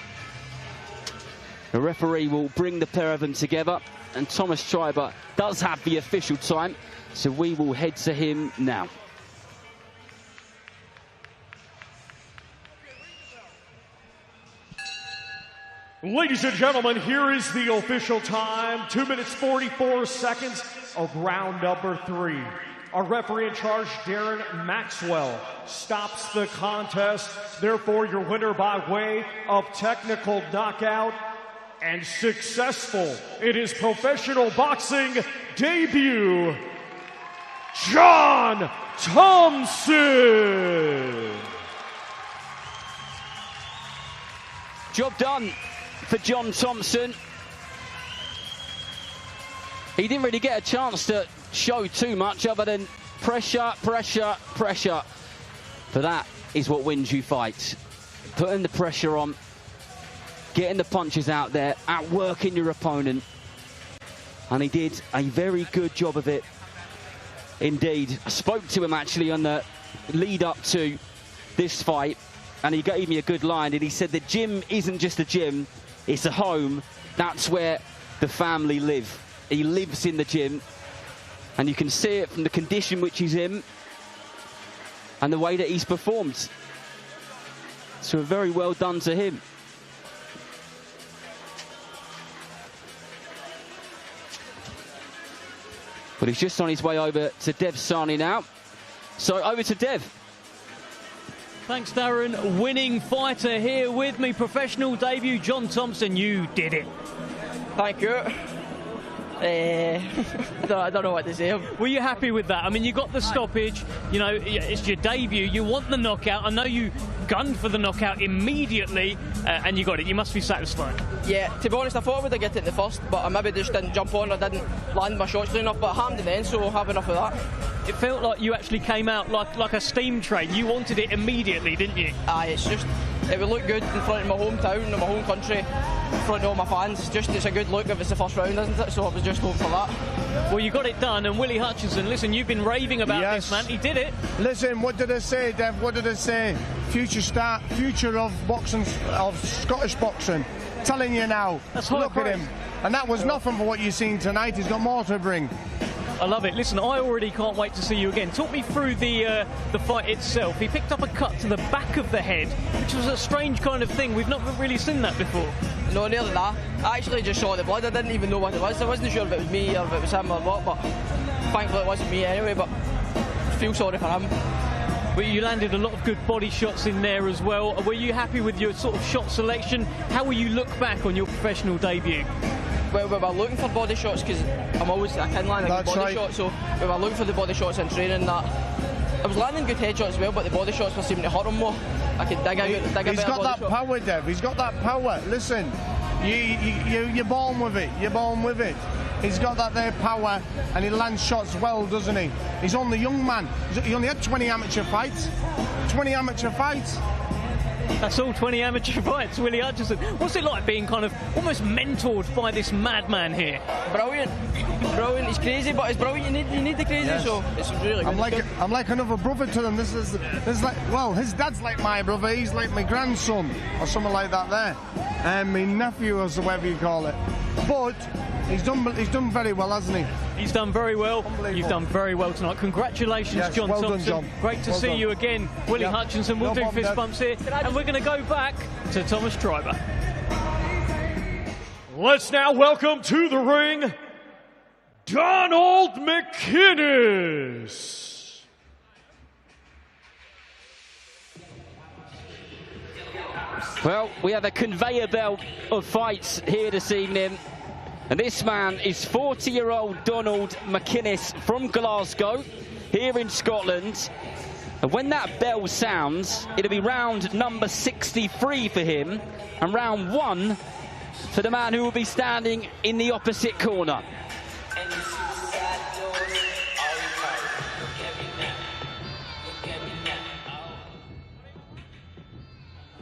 The referee will bring the pair of them together, and Thomas Schreiber does have the official time, so we will head to him now. Ladies and gentlemen, here is the official time. 2 minutes, 44 seconds of round number 3. Our referee in charge, Darren Maxwell, stops the contest. Therefore, your winner by way of technical knockout and successful in his professional boxing debut, John Thompson. Job done for John Thompson. He didn't really get a chance to show too much other than pressure, pressure, pressure. But that is what wins you fights. Putting the pressure on, getting the punches out there, outworking your opponent. And he did a very good job of it indeed. I spoke to him actually on the lead up to this fight, and he gave me a good line, and he said the gym isn't just a gym, it's a home. That's where the family live. He lives in the gym, and you can see it from the condition which he's in and the way that he's performed. So very well done to him. But he's just on his way over to Dev Sani now. So over to Dev. Thanks, Darren. Winning fighter here with me. Professional debut, John Thompson. You did it. Thank you. I don't know what to say. Were you happy with that? I mean, you got the stoppage. You know, it's your debut. You want the knockout. I know you gunned for the knockout immediately, and you got it. You must be satisfied. Yeah, to be honest, I thought I would have get it in the first, but I maybe just didn't jump on. I didn't land my shots enough, but it happened in the end, so I'll have enough of that. It felt like you actually came out like a steam train. You wanted it immediately, didn't you? Aye, it's just, it would look good in front of my hometown and my home country, in front of all my fans. It's a good look if it's the first round, isn't it? So I was just hoping for that. Well, you got it done, and Willie Hutchinson, listen, you've been raving about this, man. He did it. Listen, what did I say, Dev? What did I say? Future of boxing, of Scottish boxing. Telling you now. That's look at him. And that was nothing for what you've seen tonight. He's got more to bring. I love it. Listen, I already can't wait to see you again. Talk me through the fight itself. He picked up a cut to the back of the head, which was a strange kind of thing. We've not really seen that before. No, nearly that. I actually just saw the blood. I didn't even know what it was. I wasn't sure if it was me or if it was him or what, but thankfully it wasn't me anyway, but I feel sorry for him. Well, you landed a lot of good body shots in there as well. Were you happy with your sort of shot selection? How will you look back on your professional debut? Well, we were looking for body shots because I can land a good body shot, so we were looking for the body shots in training that I was landing good headshots as well, but the body shots were seeming to hurt him more. I could dig a bit. He's got that power, Dev. He's got that power. Listen, you're born with it. You're born with it. He's got that there power, and he lands shots well, doesn't he? He's only a young man. He only had 20 amateur fights. 20 amateur fights. That's all 20 amateur fights, Willie Hutchinson. What's it like being kind of almost mentored by this madman here? Brilliant. Brilliant. He's crazy, but he's brilliant. You need the crazy, yes. So it's really good. I'm like another brother to them. This is like, well, his dad's like my brother. He's like my grandson, or something like that there. And my nephew, or whatever you call it. But he's done very well, hasn't he? He's done very well. You've done very well tonight. Congratulations, yes, John well Thompson. done, John. Great to see you again. Willie Hutchinson. We'll do fist bumps here. And we're going to go back to Thomas Treiber. Let's now welcome to the ring, Donald McInnes. Well, we have a conveyor belt of fights here this evening. And this man is 40-year-old Donald McInnes from Glasgow, here in Scotland. And when that bell sounds, it'll be round number 63 for him, and round 1 for the man who will be standing in the opposite corner.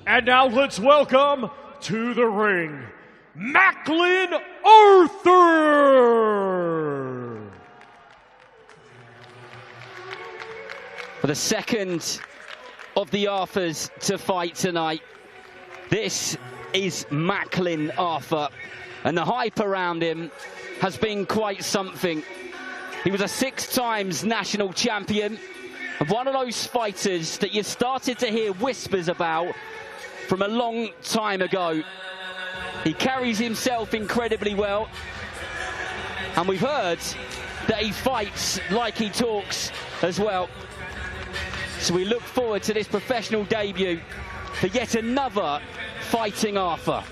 And now let's welcome to the ring, Macklin Arthur. For the second of the Arthurs to fight tonight, this is Macklin Arthur, and the hype around him has been quite something. He was a 6 times national champion, and one of those fighters that you started to hear whispers about from a long time ago. He carries himself incredibly well, and we've heard that he fights like he talks as well. So we look forward to this professional debut for yet another fighting Arthur.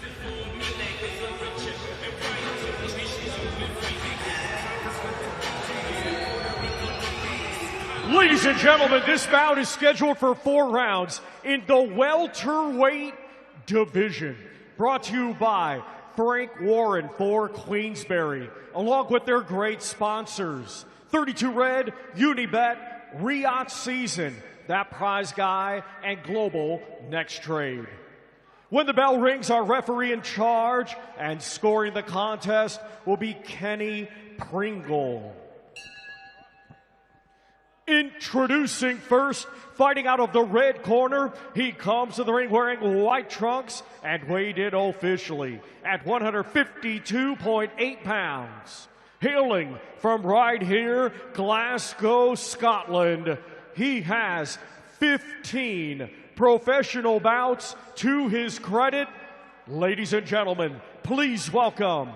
Ladies and gentlemen, this bout is scheduled for 4 rounds in the welterweight division. Brought to you by Frank Warren for Queensberry, along with their great sponsors, 32 Red, Unibet, Riot Season, That Prize Guy, and Global Next Trade. When the bell rings, our referee in charge and scoring the contest will be Kenny Pringle. Introducing first, fighting out of the red corner, he comes to the ring wearing white trunks and weighed in officially at 152.8 pounds. Hailing from right here, Glasgow, Scotland, he has 15 professional bouts to his credit. Ladies and gentlemen, please welcome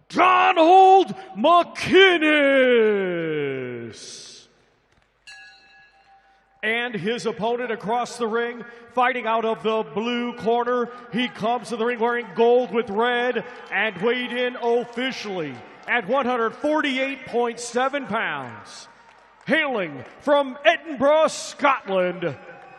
Donald McInnes. And his opponent across the ring, fighting out of the blue corner. He comes to the ring wearing gold with red and weighed in officially at 148.7 pounds. Hailing from Edinburgh, Scotland,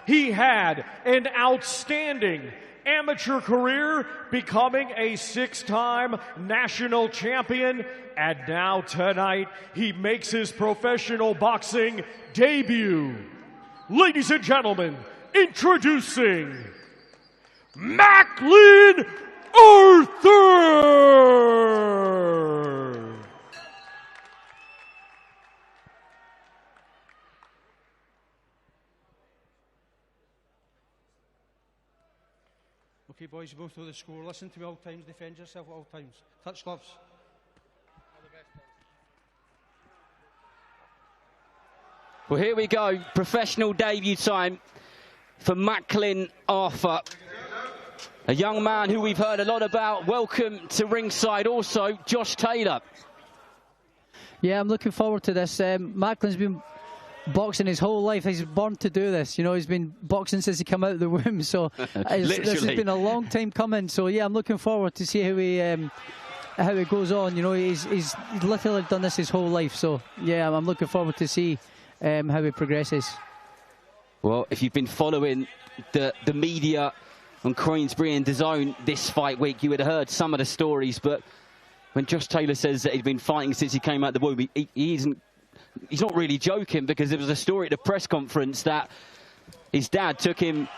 he had an outstanding amateur career, becoming a 6-time national champion. And now tonight, he makes his professional boxing debut. Ladies and gentlemen, introducing Macklin Arthur. Okay, boys, you both know the score. Listen to me all times. Defend yourself at all times. Touch gloves. Well, here we go. Professional debut time for Macklin Arthur. A young man who we've heard a lot about. Welcome to ringside also, Josh Taylor. Yeah, I'm looking forward to this. Macklin's been boxing his whole life. He's born to do this. You know, he's been boxing since he came out of the womb. So this has been a long time coming. So yeah, I'm looking forward to see how it goes on. You know, he's literally done this his whole life. So yeah, I'm looking forward to see how he progresses. Well, if you've been following the media on Queensberry and DAZN this fight week, you would have heard some of the stories. But when Josh Taylor says that he's been fighting since he came out of the womb, he's not really joking, because there was a story at the press conference that his dad took him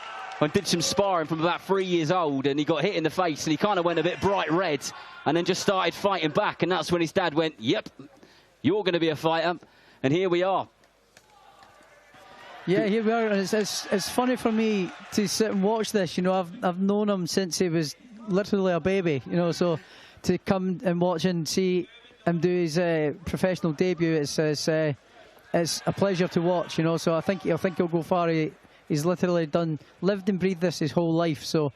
and did some sparring from about 3 years old, and he got hit in the face and he kind of went a bit bright red and then just started fighting back. And that's when his dad went, yep, you're going to be a fighter. And here we are. Yeah, here we are, and it's funny for me to sit and watch this. You know, I've known him since he was literally a baby. You know, so to come and watch and see him do his professional debut, it's a pleasure to watch. You know, so I think he'll go far. He's literally lived and breathed this his whole life. So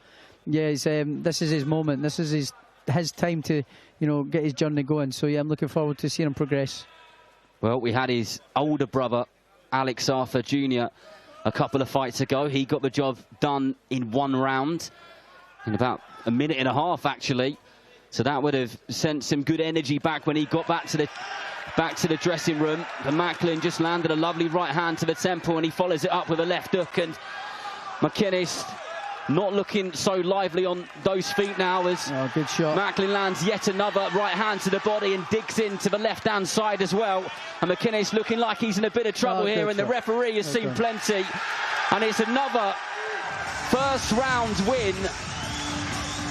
yeah, this is his moment. This is his time to, you know, get his journey going. So yeah, I'm looking forward to seeing him progress. Well, we had his older brother, Alex Arthur Jr., a couple of fights ago. He got the job done in 1 round, in about a minute and a half, actually. So that would have sent some good energy back when he got back to the dressing room. And Macklin just landed a lovely right hand to the temple, and he follows it up with a left hook. And McInnes not looking so lively on those feet now, as good shot. Macklin lands yet another right hand to the body and digs into the left-hand side as well. And McInnes looking like he's in a bit of trouble here, and the referee has seen plenty. And it's another first-round win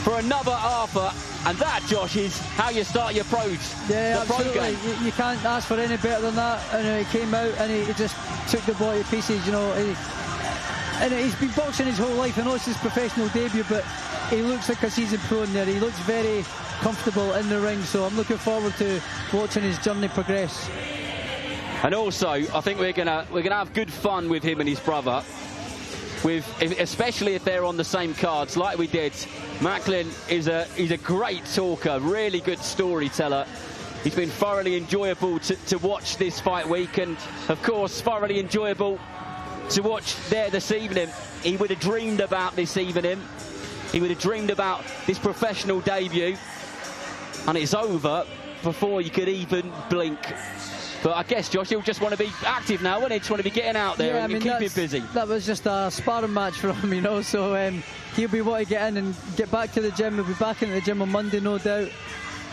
for another Arthur. And that, Josh, is how you start your pros. Yeah, absolutely. You can't ask for any better than that. And he came out and he just took the body to pieces, you know. And he's been boxing his whole life. I know it's his professional debut, but he looks like a seasoned pro in there. He looks very comfortable in the ring, so I'm looking forward to watching his journey progress. And also, I think we're gonna have good fun with him and his brother, especially if they're on the same cards like we did. Macklin is a great talker, really good storyteller. He's been thoroughly enjoyable to watch this fight week, and of course thoroughly enjoyable to watch there this evening. He would have dreamed about this evening. He would have dreamed about this professional debut, and it's over before you could even blink. But I guess, Josh, he'll just want to be active now, won't he? Just want to be getting out there and keep him busy. That was just a sparring match for him, you know, so he'll be wanting to get in and get back to the gym. He'll be back into the gym on Monday, no doubt.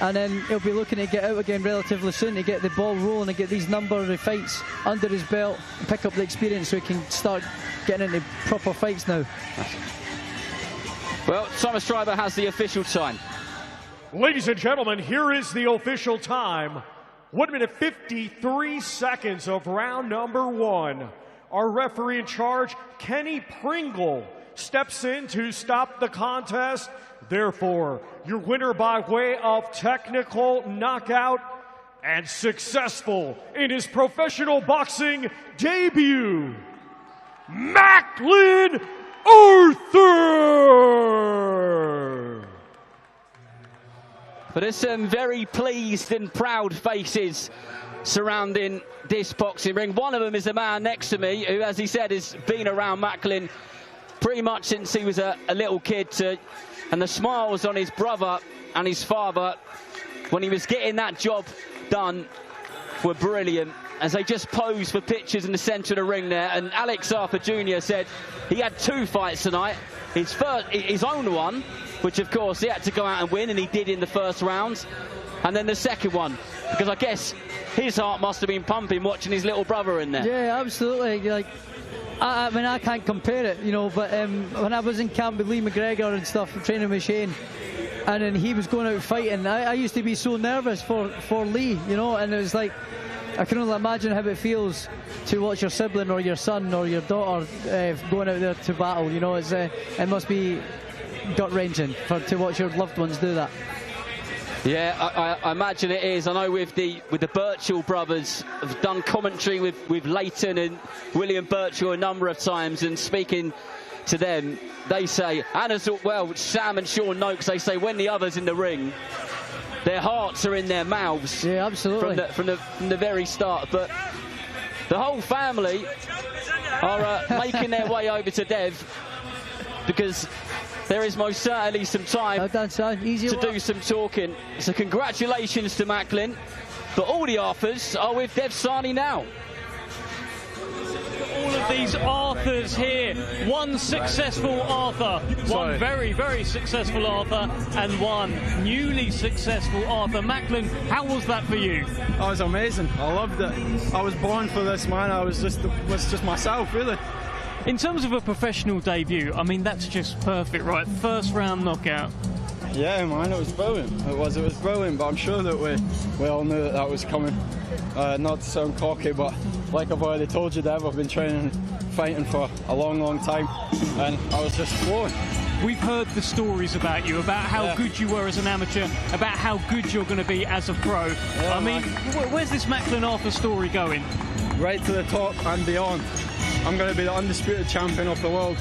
And then he'll be looking to get out again relatively soon to get the ball rolling and get these number of fights under his belt and pick up the experience so he can start getting into proper fights now. Well, Thomas Schreiber has the official time. Ladies and gentlemen, here is the official time. 1 minute 53 seconds of round number 1. Our referee in charge, Kenny Pringle, steps in to stop the contest. Therefore, your winner by way of technical knockout and successful in his professional boxing debut, Macklin Arthur! But there's some very pleased and proud faces surrounding this boxing ring. One of them is the man next to me, who, as he said, has been around Macklin pretty much since he was a little kid. And the smiles on his brother and his father when he was getting that job done were brilliant, as they just posed for pictures in the centre of the ring there. And Alex Arthur Jr. said he had 2 fights tonight. His own one, which of course he had to go out and win, and he did in the first round. And then the second one, because I guess his heart must have been pumping watching his little brother in there. Yeah, absolutely. Like, I mean, I can't compare it, you know, but when I was in camp with Lee McGregor and stuff, training with Shane, and then he was going out fighting, I used to be so nervous for Lee, you know, and it was like, I can only imagine how it feels to watch your sibling or your son or your daughter going out there to battle, you know. It must be gut-wrenching to watch your loved ones do that. Yeah, I imagine it is. I know with the Birchall brothers, I've done commentary with Leighton and William Birchall a number of times, and speaking to them, they say, and as well, Sam and Sean Noakes, they say when the other's in the ring, their hearts are in their mouths. Yeah, absolutely. From the very start. But the whole family are making their way over to Dev, because there is most certainly some time to do some talking. So congratulations to Macklin. But all the Arthurs are with Dev Sani now. of these Arthurs here. One successful Arthur, one very, very successful Arthur, and one newly successful Arthur. Macklin, how was that for you? It was amazing. I loved it. I was born for this, man. I was just myself, really. In terms of a professional debut, I mean, that's just perfect, right? First round knockout. Yeah, man, it was brilliant. It was brilliant, but I'm sure that we all knew that was coming. Not to sound cocky, but like I've already told you, Dev, I've been training, fighting for a long, long time, and I was just flowing. We've heard the stories about you, about how good you were as an amateur, about how good you're going to be as a pro. Yeah, I mean, where's this Macklin Arthur story going? Right to the top and beyond. I'm going to be the undisputed champion of the world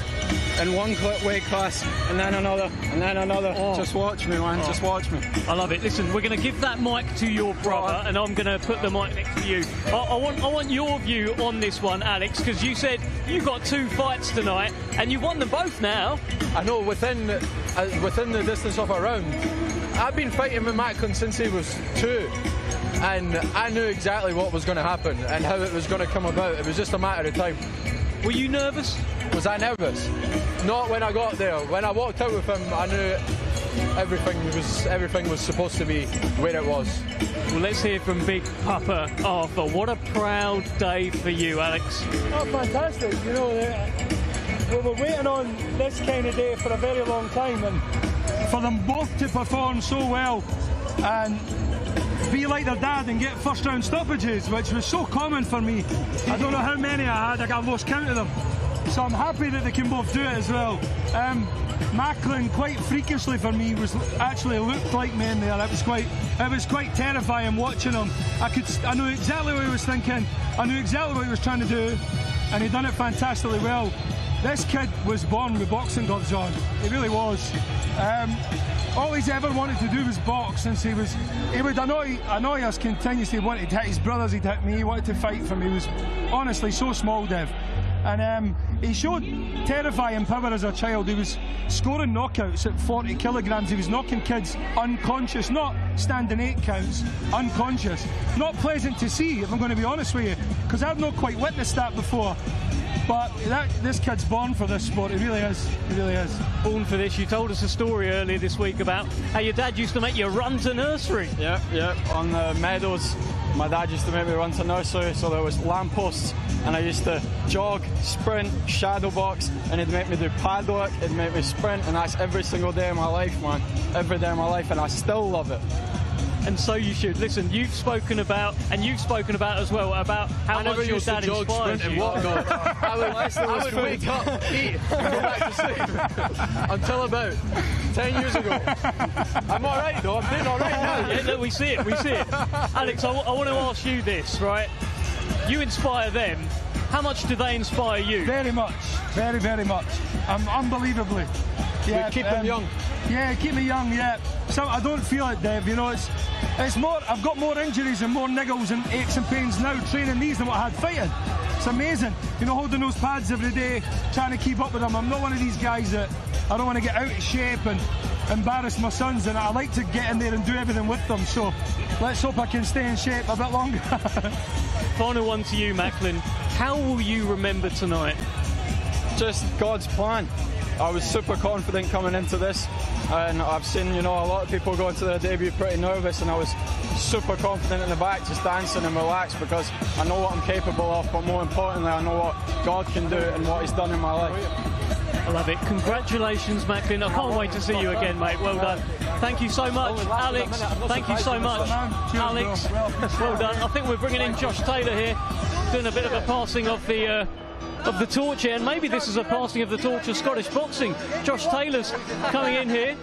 in one weight class, and then another, and then another. Oh. Just watch me, man. Just watch me. I love it. Listen, we're going to give that mic to your brother, and I'm going to put the mic next to you. I want your view on this one, Alex, because you said you got 2 fights tonight, and you've won them both now. I know, within the distance of a round. I've been fighting with Macklin since he was 2. And I knew exactly what was going to happen and how it was going to come about. It was just a matter of time. Were you nervous? Was I nervous? Not when I got there. When I walked out with him, I knew everything was supposed to be where it was. Well, let's hear from Big Papa Arthur. What a proud day for you, Alex. Oh, fantastic. You know, we were waiting on this kind of day for a very long time, and for them both to perform so well and be like their dad and get first round stoppages, which was so common for me. I don't know how many I had, I lost count of them. So I'm happy that they can both do it as well. Macklin, quite freakishly for me, actually looked like me in there. It was quite terrifying watching him. I knew exactly what he was thinking, I knew exactly what he was trying to do, and he done it fantastically well. This kid was born with boxing gloves on. He really was. All he's ever wanted to do was box since he would annoy us continuously. He wanted to hit his brothers, he'd hit me, he wanted to fight for me. He was honestly so small, Dev. And he showed terrifying power as a child. He was scoring knockouts at 40 kilograms. He was knocking kids unconscious, not standing 8 counts, unconscious. Not pleasant to see, if I'm going to be honest with you, because I've not quite witnessed that before. But this kid's born for this sport. He really is. He really is. Born for this. You told us a story earlier this week about how your dad used to make you run to nursery. Yeah. On the meadows, my dad used to make me run to nursery, so there was lampposts, and I used to jog, sprint, shadow box, and he'd make me do padlock, he'd make me sprint, and that's every single day of my life, man. Every day of my life, and I still love it. And so you should. Listen, you've spoken about as well, about how much your dad inspires you. I would wake up, eat, and go back to sleep until about 10 years ago. I'm all right, though. I'm doing all right now. Yeah, no, we see it. Alex, I want to ask you this, right? You inspire them. How much do they inspire you? Very much. Very, very much. Unbelievably. Yeah, keep them young. Yeah, keep me young, yeah. So I don't feel it, Dave, you know, it's more, I've got more injuries and more niggles and aches and pains now training these than what I had fighting. It's amazing. You know, holding those pads every day, trying to keep up with them. I'm not one of these guys that, I don't want to get out of shape and embarrass my sons, and I like to get in there and do everything with them, so let's hope I can stay in shape a bit longer. Final one to you, Macklin. How will you remember tonight? Just God's plan. I was super confident coming into this, and I've seen, you know, a lot of people go into their debut pretty nervous, and I was super confident in the back, just dancing and relaxed, because I know what I'm capable of, but more importantly, I know what God can do and what He's done in my life. I love it. Congratulations, Macklin. I can't wait to see you again, mate. Well done. Thank you so much, Alex. Thank you so much, Alex. Well done. I think we're bringing in Josh Taylor here, doing a bit of a passing of the torch here, and maybe this is a passing of the torch of Scottish boxing. Josh Taylor's coming in here.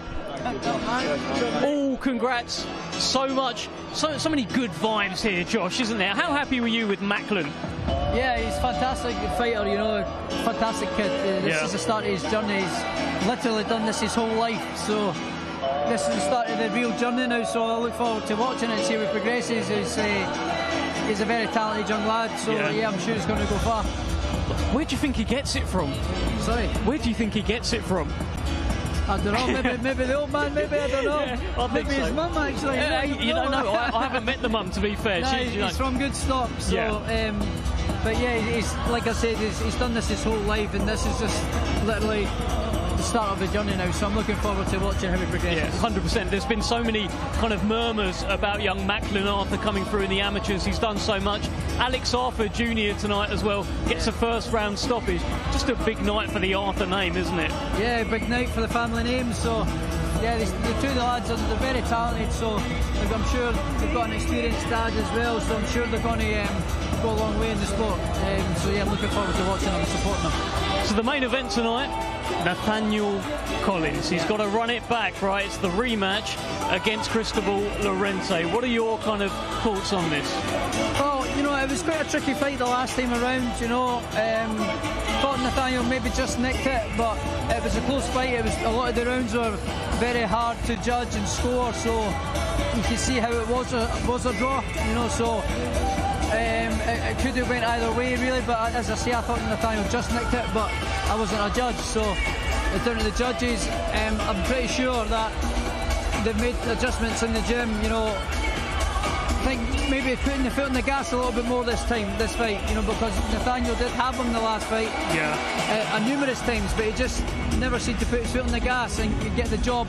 Oh, congrats. So much, so many good vibes here, Josh, isn't there? How happy were you with Macklin? Yeah, he's a fantastic fighter, you know, fantastic kid. This is the start of his journey. He's literally done this his whole life, so this is the start of the real journey now, so I look forward to watching it and see how he progresses. He's a very talented young lad, so yeah, I'm sure he's going to go far. Where do you think he gets it from? Sorry? Where do you think he gets it from? I don't know, maybe the old man, maybe, I don't know. Yeah, I think maybe so. his mum, actually. You don't know. I haven't met the mum, to be fair. No, he's from good stock, so But yeah, he's like I said, he's done this his whole life, and this is just literally the start of the journey now. So I'm looking forward to watching how he progresses. Yeah, 100%. There's been so many kind of murmurs about young Macklin Arthur coming through in the amateurs. He's done so much. Alex Arthur Jr. tonight as well gets a first-round stoppage. Just a big night for the Arthur name, isn't it? Yeah, big night for the family name. So yeah, the two of the lads they're very talented. So I'm sure they've got an experienced dad as well. So I'm sure they're going to go a long way in the sport. So yeah, I'm looking forward to watching them and supporting them. So the main event tonight, Nathaniel Collins. He's got to run it back, right? It's the rematch against Cristobal Lorente. What are your kind of thoughts on this? Well, you know, it was quite a tricky fight the last time around, you know. Thought Nathaniel maybe just nicked it, but it was a close fight. It was, a lot of the rounds were very hard to judge and score, so you can see how it was a draw, you know, so it could have went either way really, but as I say, I thought Nathaniel just nicked it, but I wasn't a judge, so down to the judges. I'm pretty sure that they've made adjustments in the gym, you know. I think maybe putting the foot on the gas a little bit more this fight, you know, because Nathaniel did have him the last fight, numerous times, but he just never seemed to put his foot on the gas and get the job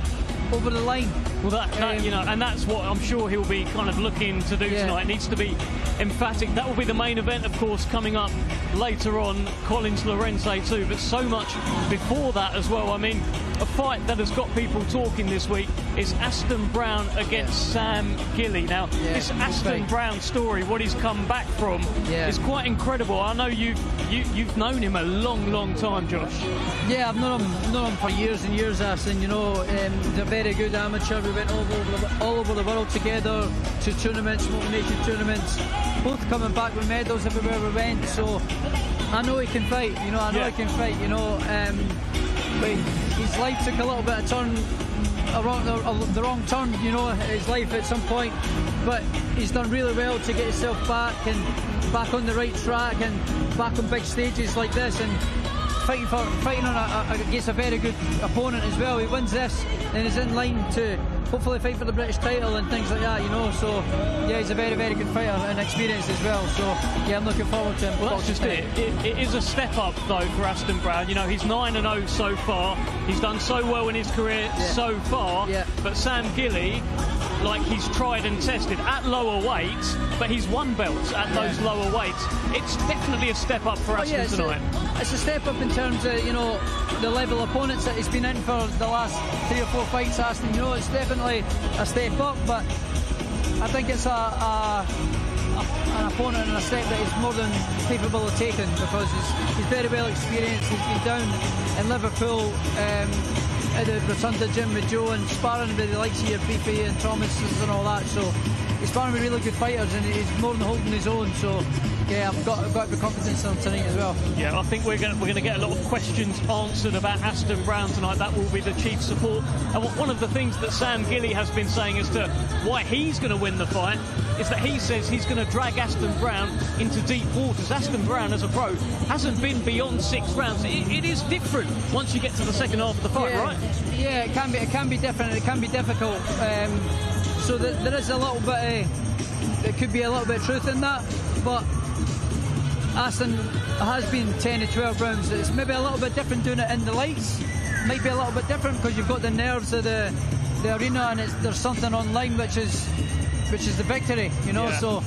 over the line. Well, that you know, and that's what I'm sure he'll be kind of looking to do tonight. It needs to be emphatic. That will be the main event, of course, coming up later on, Collins Lorente too, but so much before that as well. I mean, a fight that has got people talking this week is Aston Brown against Sam Gilly. Now, this Aston Brown story, what he's come back from, is quite incredible. I know you've known him a long time, Josh. Yeah, I've known him for years and years, Aston. You know, he's a very good amateur. We went all over the world together to tournaments, motivation tournaments, both coming back with medals everywhere we went. So I know he can fight. You know, I know he can fight. You know, but his life took a little bit of turn, the wrong turn. You know, his life at some point. But he's done really well to get himself back and back on the right track and back on big stages like this and fighting against a very good opponent as well. He wins this and he's in line to hopefully fight for the British title and things like that, you know. So yeah, he's a very good fighter and experienced as well. So yeah, I'm looking forward to him. Well, that's just it. It is a step up though for Aston Brown. You know, he's 9-0 so far. He's done so well in his career so far. But Sam Gilly, like, he's tried and tested at lower weights, but he's won belts at those lower weights. It's definitely a step up for Aston tonight. It's a step up in terms of, you know, the level of opponents that he's been in for the last 3 or 4 fights, Aston. You know, it's definitely a step up, but I think it's an opponent and a step that he's more than capable of taking, because he's very well experienced. He's been down in Liverpool at the Rotunda gym with Joe and sparring with the likes of your Beefy and Thomas and all that. So he's sparring with really good fighters and he's more than holding his own. So yeah, I've got the confidence in him tonight as well. Yeah, I think we're going to get a lot of questions answered about Aston Brown tonight. That will be the chief support. And one of the things that Sam Gilly has been saying as to why he's going to win the fight is that he says he's going to drag Aston Brown into deep waters. Aston Brown, as a pro, hasn't been beyond 6 rounds. It is different once you get to the second half of the fight, right? Yeah, it can be different. It can be difficult. So there is a little bit. There could be a little bit of truth in that, but Aston has been 10 to 12 rounds. It's maybe a little bit different doing it in the lights. Might be a little bit different because you've got the nerves of the arena and there's something online which is the victory, you know. So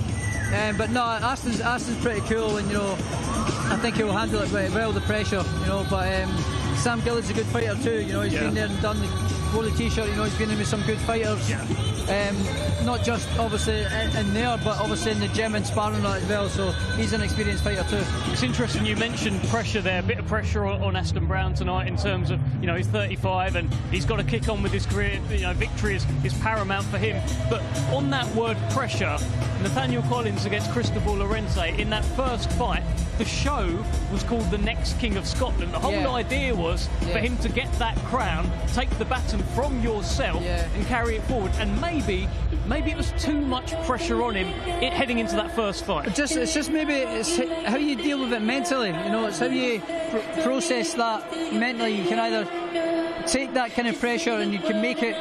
but no, Aston's pretty cool, and you know, I think he'll handle it very well, the pressure, you know. But Sam Gilly's a good fighter too, you know. He's been there and done wore the t-shirt, you know. He's been in with some good fighters, not just obviously in there, but obviously in the gym and sparring as well. So he's an experienced fighter too. It's interesting you mentioned pressure there, a bit of pressure on Aston Brown tonight in terms of, you know, he's 35 and he's got to kick on with his career. You know, victory is paramount for him. But on that word pressure, Nathaniel Collins against Cristobal Lorente, in that first fight, the show was called The Next King of Scotland. The whole idea was for him to get that crown, take the baton from yourself and carry it forward. And maybe it was too much pressure on him heading into that first fight. It's just maybe it's how you deal with it mentally. You know, it's how you process that mentally. You can either take that kind of pressure and you can make it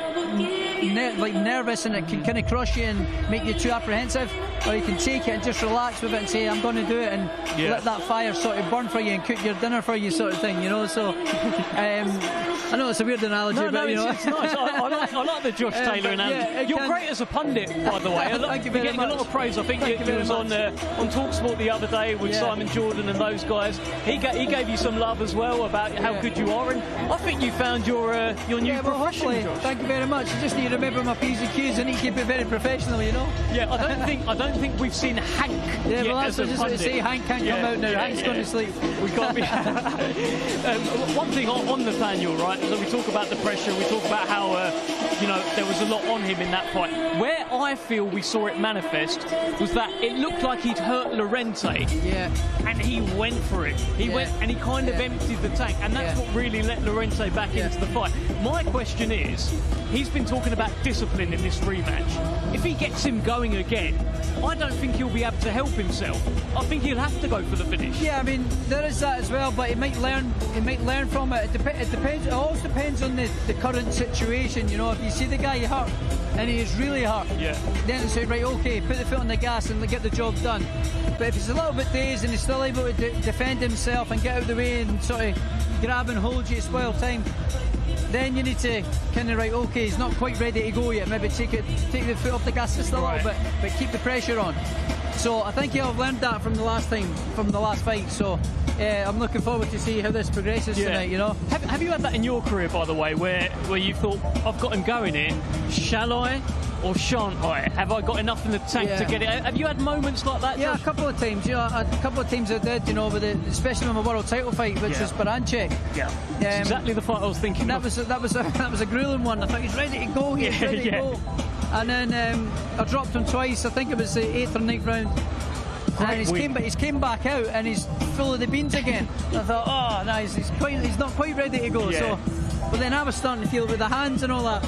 nervous and it can kind of crush you and make you too apprehensive, or you can take it and just relax with it and say, I'm going to do it, and let that fire sort of burn for you and cook your dinner for you, sort of thing, you know. So I know it's a weird analogy, but you know, it's nice. I like the Josh Taylor analogy. You're great as a pundit, by the way. Thank you very You're getting much. a lot of praise. I think you was on TalkSport the other day with Simon Jordan and those guys. He gave you some love as well about how good you are, and I think you found your new profession, Josh. Thank you very much. You just need to remember my P's and Q's and keep it very professional, you know. Yeah, I don't think we've seen Hank. Yeah, well, that's what what I was just going to say. Hank can't come out now. Hank's going to sleep. We can't be. One thing on Nathaniel, right? So we talk about the pressure. We talk about how there was a lot on him in that fight. Where I feel we saw it manifest was that it looked like he'd hurt Lorente. Yeah. And he went for it. He went and he kind of emptied the tank, and that's what really let Lorente back into the fight. My question is, he's been talking about discipline in this rematch. If he gets him going again, I don't think he'll be able to help himself. I think he'll have to go for the finish. Yeah, I mean, there is that as well, but he might learn from it. It depends. It always depends on the current situation. You know, if you see the guy hurt and he is really hurt, then it's right, okay, put the foot on the gas and get the job done. But if he's a little bit dazed and he's still able to defend himself and get out of the way and sort of grab and hold you, spoil time, then you need to kind of okay, he's not quite ready to go yet. Maybe take the foot off the gas just a little bit, but keep the pressure on. So I think he'll have learned that from the last fight. So I'm looking forward to see how this progresses tonight. You know. Have you had that in your career, by the way, where you thought, I've got him going in, shall I or shan't I? Have I got enough in the tank to get it? Have you had moments like that? Yeah, Josh? a couple of times. A couple of times I did. You know, especially with my world title fight, which was Baranchek. Yeah, exactly the fight I was thinking. That was a grueling one. I thought he's ready to go. He's ready to go. And then I dropped him twice. I think it was the 8th or 9th round. And he's came back out and he's full of the beans again. I thought, oh, no, he's not quite ready to go. So, but then I was starting to feel it with the hands and all that.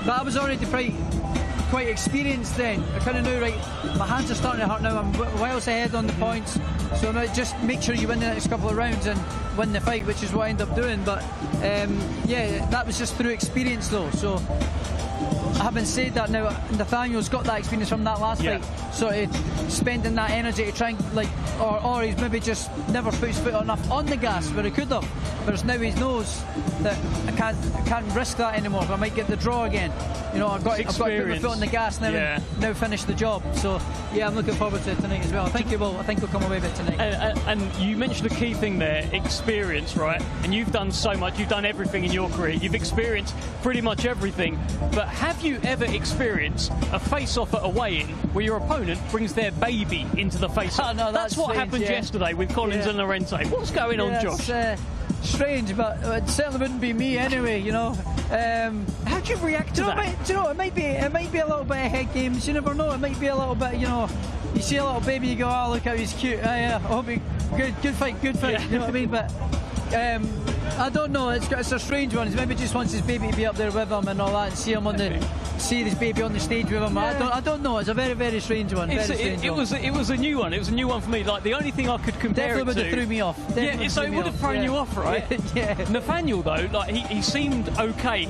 But I was already quite experienced then. I kind of knew, right, my hands are starting to hurt now. I'm miles ahead on the points. So now just make sure you win the next couple of rounds and win the fight, which is what I ended up doing. But that was just through experience though. So having said that, now Nathaniel's got that experience from that last fight, sort of spending that energy to try and or he's maybe just never put his foot enough on the gas where he could have. Whereas now he knows that I can't risk that anymore. I might get the draw again. You know, I've got to put my foot on the gas now and now finish the job. So I'm looking forward to it tonight as well. I think we'll come away with it tonight. And you mentioned a key thing there, experience, right? And you've done so much. You've done everything in your career. You've experienced pretty much everything. But have you ever experienced a face-off at a weigh-in where your opponent brings their baby into the face-off? No, that's what happened yesterday with Collins and Lorente. What's going on, Josh? It's strange, but it certainly wouldn't be me anyway, you know. How do you react to that? Do you know, it might be a little bit of head games. You never know. It might be a little bit, you know. You see a little baby, you go, oh, look how he's cute. I hope he good fight. You know what I mean? But I don't know. It's a strange one. He maybe just wants his baby to be up there with him and all that, and see his baby on the stage with him. I don't know. It's a very, very strange one. It was a new one. It was a new one for me. Like the only thing I could compare Definitely it to. would have threw me off. So it would have thrown you off, right? Nathaniel though, like he seemed okay.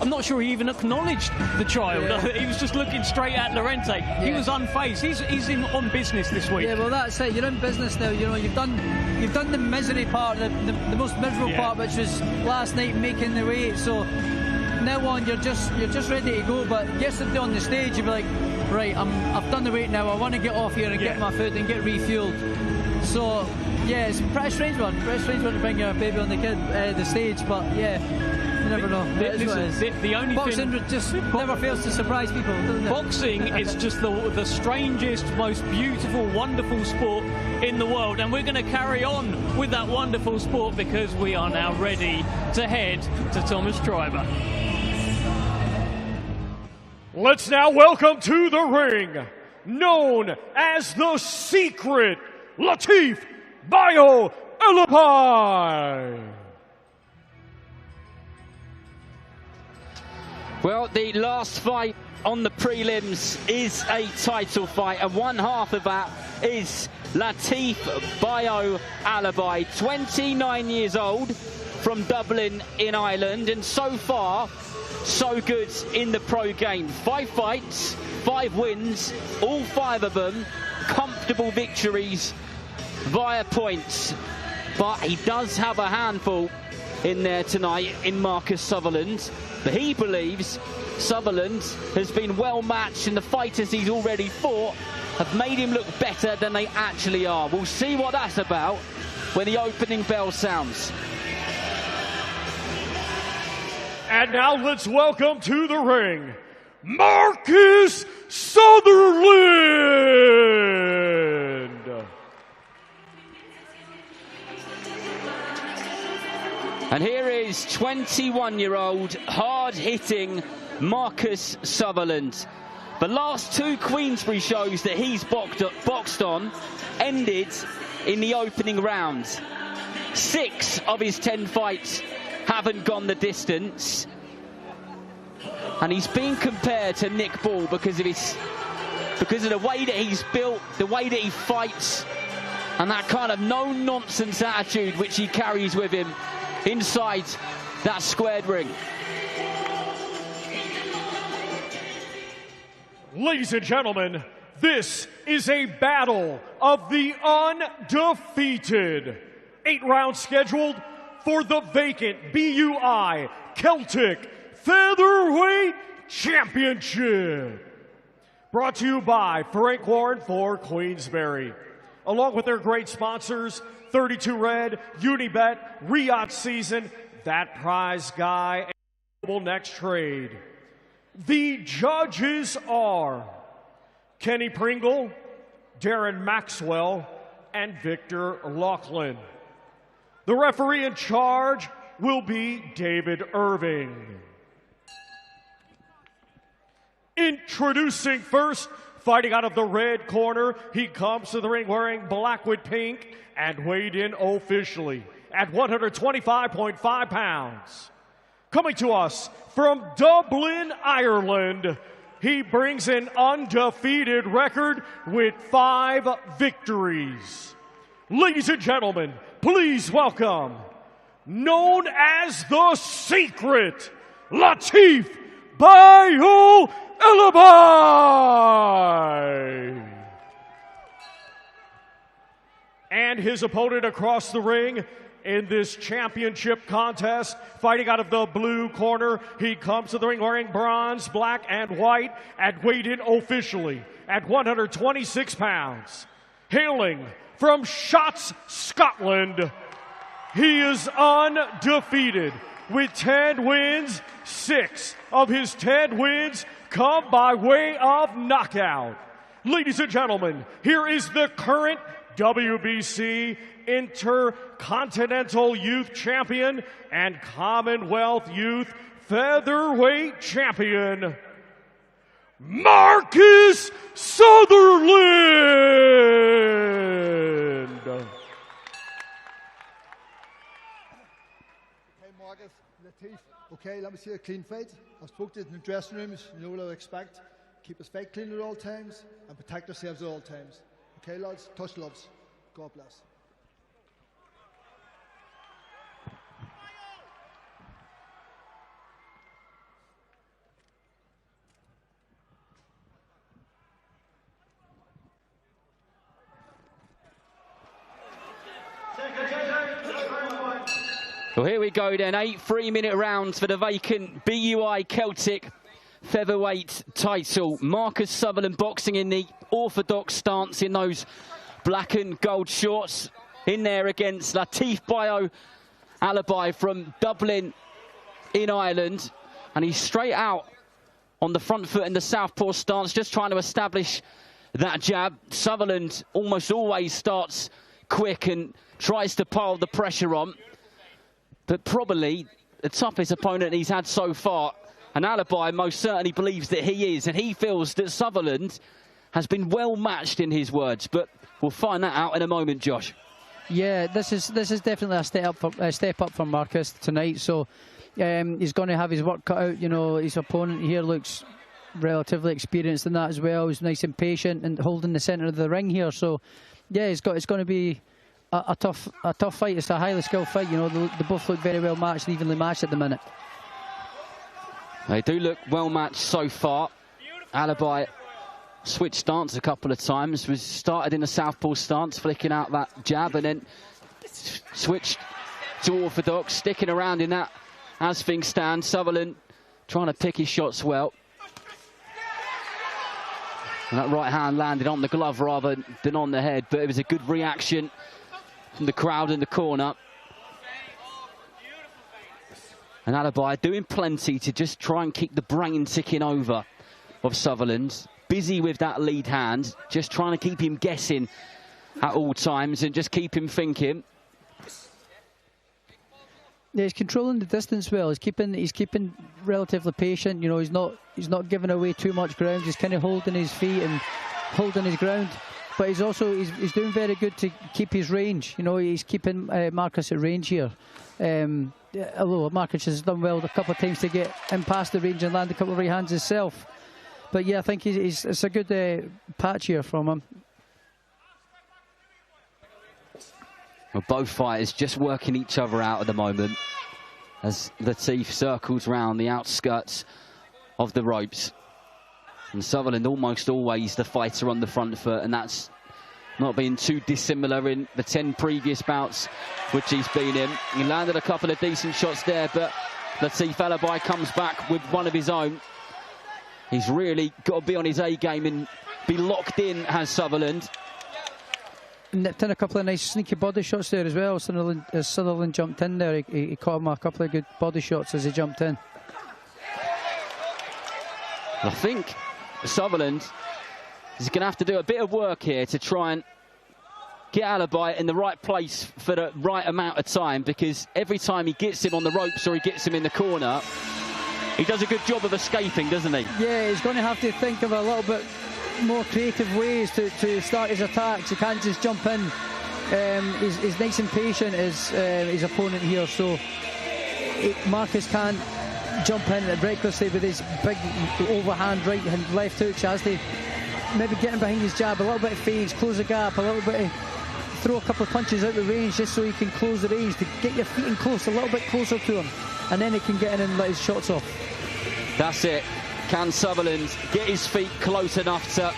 I'm not sure he even acknowledged the child. He was just looking straight at Lorente. He was unfazed. He's on business this week. Yeah, well that's it. You're in business now. You know, you've done the misery part, the most miserable part, which was last night making the weight. So now on, you're just ready to go. But yesterday on the stage, you'd be like, right, I've done the weight now. I want to get off here and get my food and get refueled. So it's a pretty strange one. To bring your baby on the stage. But you never know. The only boxing thing just never fails to surprise people, doesn't it? Boxing is just the strangest, most beautiful, wonderful sport in the world, and we're going to carry on with that wonderful sport because we are now ready to head to Thomas Driver. Let's now welcome to the ring, known as the Secret, Latif Bayo Elapai. Well, the last fight on the prelims is a title fight, and one half of that is Latif Bayo Elapai, 29 years old, from Dublin in Ireland, and so far, so good in the pro game. 5 fights, 5 wins, all 5 of them comfortable victories via points. But he does have a handful in there tonight in Marcus Sutherland. But he believes Sutherland has been well matched, and the fighters he's already fought have made him look better than they actually are. We'll see what that's about when the opening bell sounds. And now let's welcome to the ring, Marcus Sutherland. And here is 21-year-old, hard-hitting Marcus Sutherland. The last 2 Queensberry shows that he's boxed on ended in the opening round. 6 of his 10 fights haven't gone the distance. And he's been compared to Nick Ball because of the way that he's built, the way that he fights, and that kind of no-nonsense attitude which he carries with him inside that squared ring. Ladies and gentlemen, this is a battle of the undefeated. 8 rounds scheduled for the vacant BUI Celtic Featherweight Championship. Brought to you by Frank Warren for Queensberry, along with their great sponsors, 32 Red, Unibet, Riyadh Season, That Prize Guy, and Global Next Trade. The judges are Kenny Pringle, Darren Maxwell, and Victor Laughlin. The referee in charge will be David Irving. Introducing first, fighting out of the red corner, he comes to the ring wearing black with pink and weighed in officially at 125.5 pounds. Coming to us from Dublin, Ireland, he brings an undefeated record with 5 victories. Ladies and gentlemen, please welcome, known as the Secret, Latif Bayo Elabai. And his opponent across the ring in this championship contest, fighting out of the blue corner, he comes to the ring wearing bronze, black, and white, and weighed in officially at 126 pounds. Hailing from Shotts, Scotland, he is undefeated with 10 wins. 6 of his 10 wins come by way of knockout. Ladies and gentlemen, here is the current WBC Intercontinental Youth Champion and Commonwealth Youth Featherweight Champion, Marcus Sutherland. Hey Marcus, Latif. Okay, let me see a clean fight. I've spoken to the dressing rooms, you know what I expect. Keep us fight clean at all times and protect ourselves at all times. Okay lads, touch gloves. God bless. Well, here we go then, 8 3-minute rounds for the vacant BUI Celtic featherweight title. Marcus Sutherland boxing in the orthodox stance in those black and gold shorts. In there against Latif Bayo Elabai from Dublin in Ireland. And he's straight out on the front foot in the southpaw stance, just trying to establish that jab. Sutherland almost always starts quick and tries to pile the pressure on. But probably the toughest opponent he's had so far. And Elabai most certainly believes that he is. And he feels that Sutherland has been well matched in his words. But we'll find that out in a moment, Josh. Yeah, this is definitely a step up for Marcus tonight. So he's going to have his work cut out. You know, his opponent here looks relatively experienced in that as well. He's nice and patient and holding the centre of the ring here. So yeah, it's going to be a tough fight. It's a highly skilled fight. You know, they both look very well matched, evenly matched at the minute. They do look well matched so far. Alibi switched stance a couple of times. Was started in a southpaw stance, flicking out that jab, and then switched to orthodox, sticking around in that as things stand. Sutherland trying to pick his shots well. And that right hand landed on the glove rather than on the head, but it was a good reaction from the crowd in the corner. And Alibi doing plenty to just try and keep the brain ticking over of Sutherland. Busy with that lead hand, just trying to keep him guessing at all times and just keep him thinking. Yeah, he's controlling the distance well. He's keeping relatively patient. You know, he's not giving away too much ground. He's kind of holding his feet and holding his ground. But he's also he's doing very good to keep his range. You know, he's keeping Marcus at range here. Although Marcus has done well a couple of times to get him past the range and land a couple of right hands himself. But yeah, I think it's a good patch here from him. Well, both fighters just working each other out at the moment as Latif circles round the outskirts of the ropes. And Sutherland almost always the fighter on the front foot, and that's not been too dissimilar in the 10 previous bouts which he's been in. He landed a couple of decent shots there, but Latif Alibi comes back with one of his own. He's really got to be on his A game and be locked in, has Sutherland. Nipped in a couple of nice sneaky body shots there as well. As Sutherland jumped in there, he caught him a couple of good body shots as he jumped in. I think Sutherland is going to have to do a bit of work here to try and get Alibi in the right place for the right amount of time, because every time he gets him on the ropes or he gets him in the corner, he does a good job of escaping, doesn't he? Yeah, he's going to have to think of a little bit more creative ways to start his attacks. He can't just jump in. He's nice and patient as his opponent here, so Marcus can't jump in recklessly with his big overhand right and left hooks. He has to maybe get him behind his jab, a little bit of phase, close the gap, a little bit of throw a couple of punches out the range just so he can close the range, to get your feet in close, a little bit closer to him, and then he can get in and let his shots off. That's it. Can Sutherland get his feet close enough to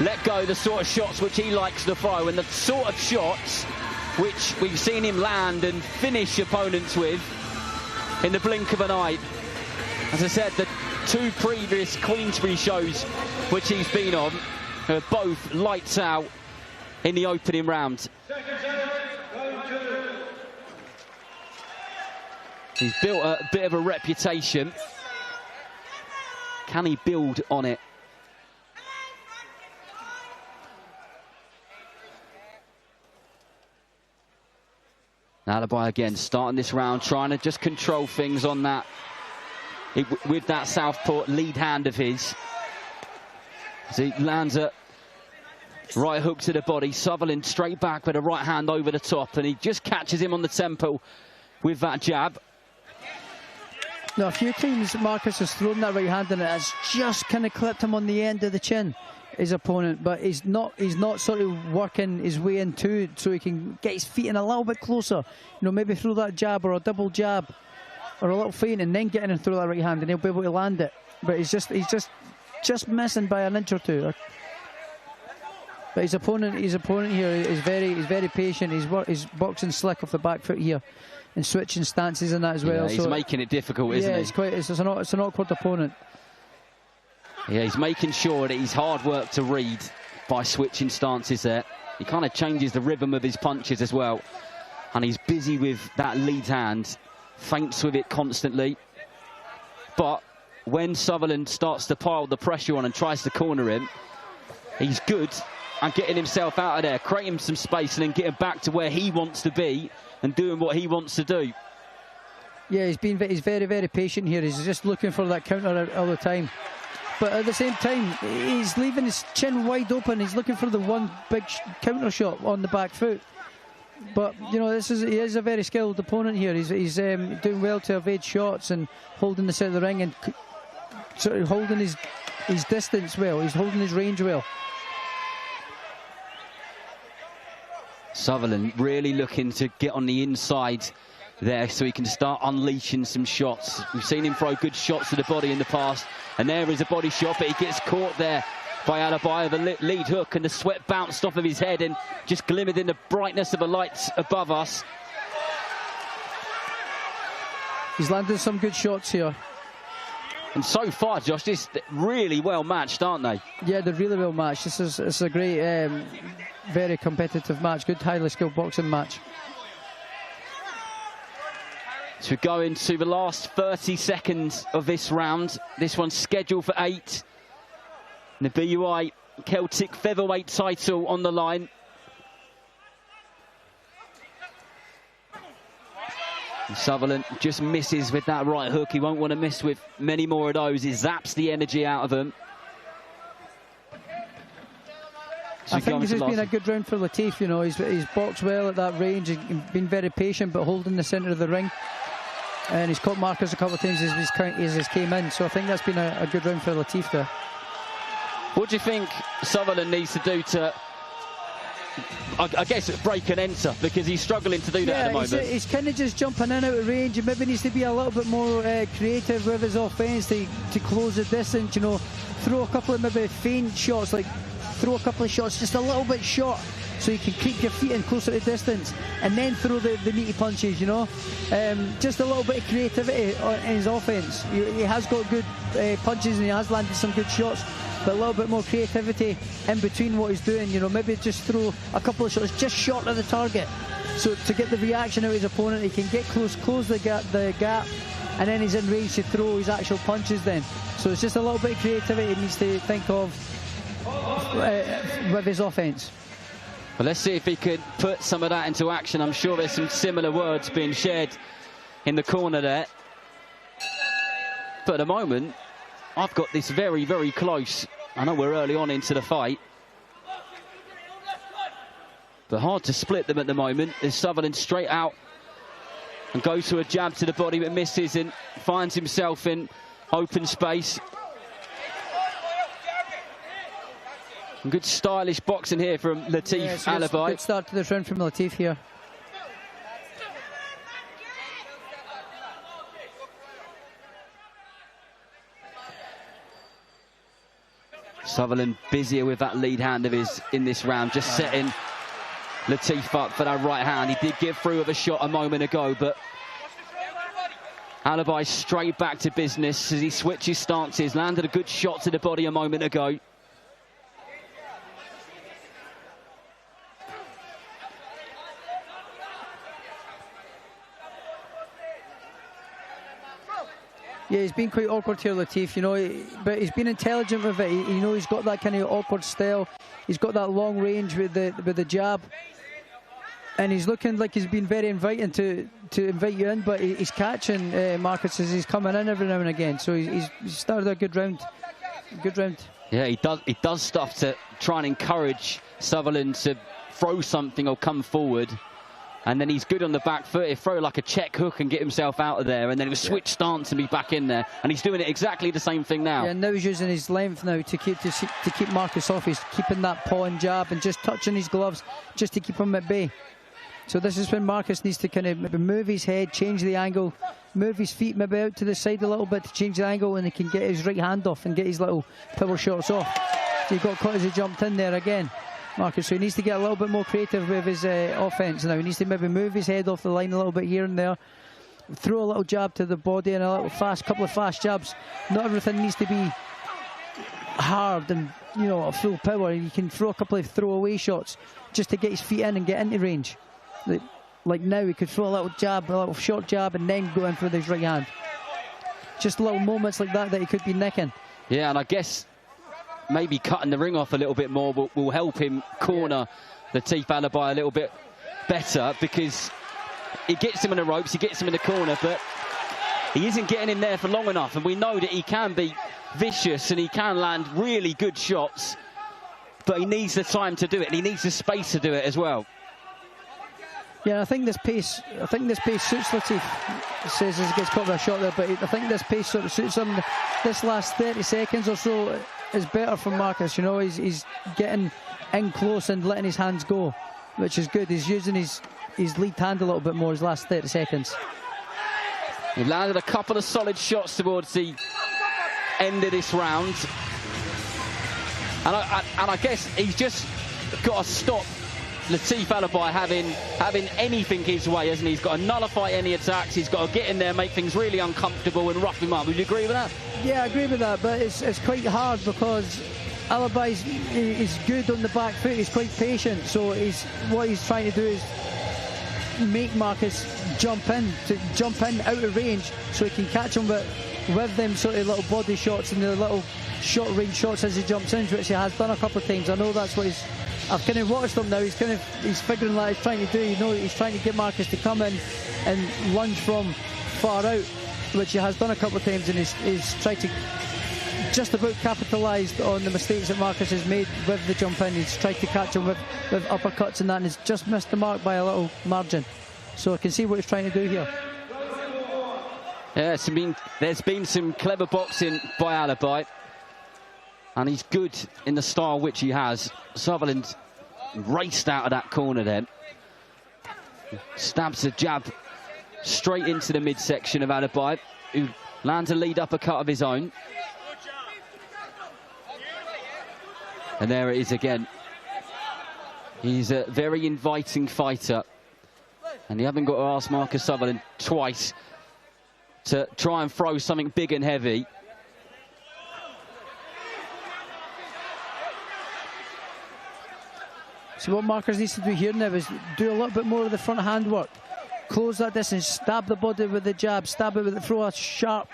let go the sort of shots which he likes to throw, and the sort of shots which we've seen him land and finish opponents with in the blink of an eye. As I said, the 2 previous Queensberry shows which he's been on are both lights out in the opening round. He's built a bit of a reputation. Can he build on it? Alibi again, starting this round, trying to just control things on that, with that southpaw lead hand of his. As he lands a right hook to the body, Sutherland straight back with a right hand over the top, and he just catches him on the temple with that jab. Now, a few times Marcus has thrown that right hand and it has just kind of clipped him on the end of the chin, his opponent, but he's not sort of working his way into it so he can get his feet in a little bit closer. You know, maybe throw that jab or a double jab or a little feint and then get in and throw that right hand, and he'll be able to land it. But he's just missing by an inch or two. But his opponent here is very patient. He's boxing slick off the back foot here and switching stances and that as well. Yeah, he's making it difficult, isn't he? It's an awkward opponent. Yeah, he's making sure that he's hard work to read by switching stances there. He kind of changes the rhythm of his punches as well. And he's busy with that lead hand, feints with it constantly. But when Sutherland starts to pile the pressure on and tries to corner him, he's good at getting himself out of there, creating some space and then getting back to where he wants to be and doing what he wants to do. Yeah, he's very, very patient here. He's just looking for that counter all the time. But at the same time, he's leaving his chin wide open. He's looking for the one big counter shot on the back foot. But, you know, he is a very skilled opponent here. He's doing well to evade shots and holding the centre of the ring and sort of holding his distance well. He's holding his range well. Sutherland really looking to get on the inside there so he can start unleashing some shots. We've seen him throw good shots to the body in the past, and there is a body shot, but he gets caught there by Alabai with a lead hook, and the sweat bounced off of his head and just glimmered in the brightness of the lights above us. He's landed some good shots here. And so far, Josh, this really well matched, aren't they? Yeah, they're really well matched. This is a great, very competitive match. Good, highly skilled boxing match. So we go into the last 30 seconds of this round. This one's scheduled for 8. And the BUI Celtic featherweight title on the line. And Sutherland just misses with that right hook. He won't want to miss with many more of those. He zaps the energy out of them. I think this has been a good round for Latif. You know, he's boxed well at that range. He's been very patient, but holding the centre of the ring. And he's caught Marcus a couple of times as he's came in. So I think that's been a good round for Latif there. What do you think Sutherland needs to do to, I guess, break and enter? Because he's struggling to do that at the moment. He's kind of just jumping in out of range. He maybe needs to be a little bit more creative with his offence to close the distance. You know, throw a couple of maybe feint shots, like throw a couple of shots just a little bit short, so you can keep your feet in closer to distance, and then throw the meaty punches, you know. Just a little bit of creativity in his offence. He has got good punches and he has landed some good shots, but a little bit more creativity in between what he's doing, you know. Maybe just throw a couple of shots just short of the target, so to get the reaction out of his opponent, he can get close the gap, and then he's in range to throw his actual punches then. So it's just a little bit of creativity he needs to think of with his offence. Well, let's see if he could put some of that into action. I'm sure there's some similar words being shared in the corner there. But at the moment, I've got this very, very close. I know we're early on into the fight, but hard to split them at the moment. As Sutherland straight out and goes to a jab to the body, but misses and finds himself in open space. And good stylish boxing here from Latif Alabai. Good start to this round from Latif here. Sutherland busier with that lead hand of his in this round, just setting Latif up for that right hand. He did get through with a shot a moment ago, but Alabai straight back to business as he switches stances. Landed a good shot to the body a moment ago. Yeah, he's been quite awkward here, Latif, you know, but he's been intelligent with it. You know, he's got that kind of awkward style. He's got that long range with the jab, and he's looking like he's been very inviting to invite you in, but he's catching Marcus as he's coming in every now and again. So he's started a good round. Good round. Yeah, he does stuff to try and encourage Sutherland to throw something or come forward. And then he's good on the back foot. He'll throw like a check hook and get himself out of there, and then he'll switch stance and be back in there. And he's doing it exactly the same thing now. Yeah, now he's using his length now to keep Marcus off. He's keeping that paw and jab and just touching his gloves just to keep him at bay. So this is when Marcus needs to kind of maybe move his head, change the angle, move his feet maybe out to the side a little bit to change the angle, and he can get his right hand off and get his little power shots off. He got caught as he jumped in there again, Marcus, so he needs to get a little bit more creative with his offence now. He needs to maybe move his head off the line a little bit here and there, throw a little jab to the body and a little couple of fast jabs. Not everything needs to be hard and, you know, full power. You can throw a couple of throwaway shots just to get his feet in and get into range. Like now, he could throw a little jab, a little short jab, and then go in for his right hand. Just little moments like that he could be nicking. Yeah, and I guess maybe cutting the ring off a little bit more will help him corner Latif Alabai a little bit better, because he gets him in the ropes, he gets him in the corner, but he isn't getting in there for long enough. And we know that he can be vicious and he can land really good shots, but he needs the time to do it, and he needs the space to do it as well. Yeah, I think this pace suits Latif. He says as he gets caught with a shot there, but I think this pace sort of suits him. This last 30 seconds or so is better for Marcus. You know, he's getting in close and letting his hands go. which is good. He's using his lead hand a little bit more his last 30 seconds. He landed a couple of solid shots towards the end of this round. And I guess he's just got to stop Latif Alibi having anything his way, hasn't he? He's got to nullify any attacks. He's got to get in there, make things really uncomfortable and rough him up. Would you agree with that? Yeah, I agree with that, but it's quite hard because Alibi is good on the back foot. He's quite patient, so what he's trying to do is make Marcus jump in out of range so he can catch him with them sort of little body shots and the little short range shots as he jumps in, which he has done a couple of times. I know that's what I've kind of watched him now. He's figuring out what he's trying to do. You know, he's trying to get Marcus to come in and lunge from far out, which he has done a couple of times, and he's tried to just about capitalised on the mistakes that Marcus has made with the jump in. He's tried to catch him with uppercuts and that, and he's just missed the mark by a little margin. So I can see what he's trying to do here. Yeah, there's been some clever boxing by Alibi, and he's good in the style which he has. Sutherland raced out of that corner then. Stabs a jab straight into the midsection of Alibi, who lands a lead uppercut of his own. And there it is again. He's a very inviting fighter, and you haven't got to ask Marcus Sutherland twice to try and throw something big and heavy. So what Marcus needs to do here now is do a little bit more of the front hand work. Close that distance, stab the body with the jab, stab it with throw a sharp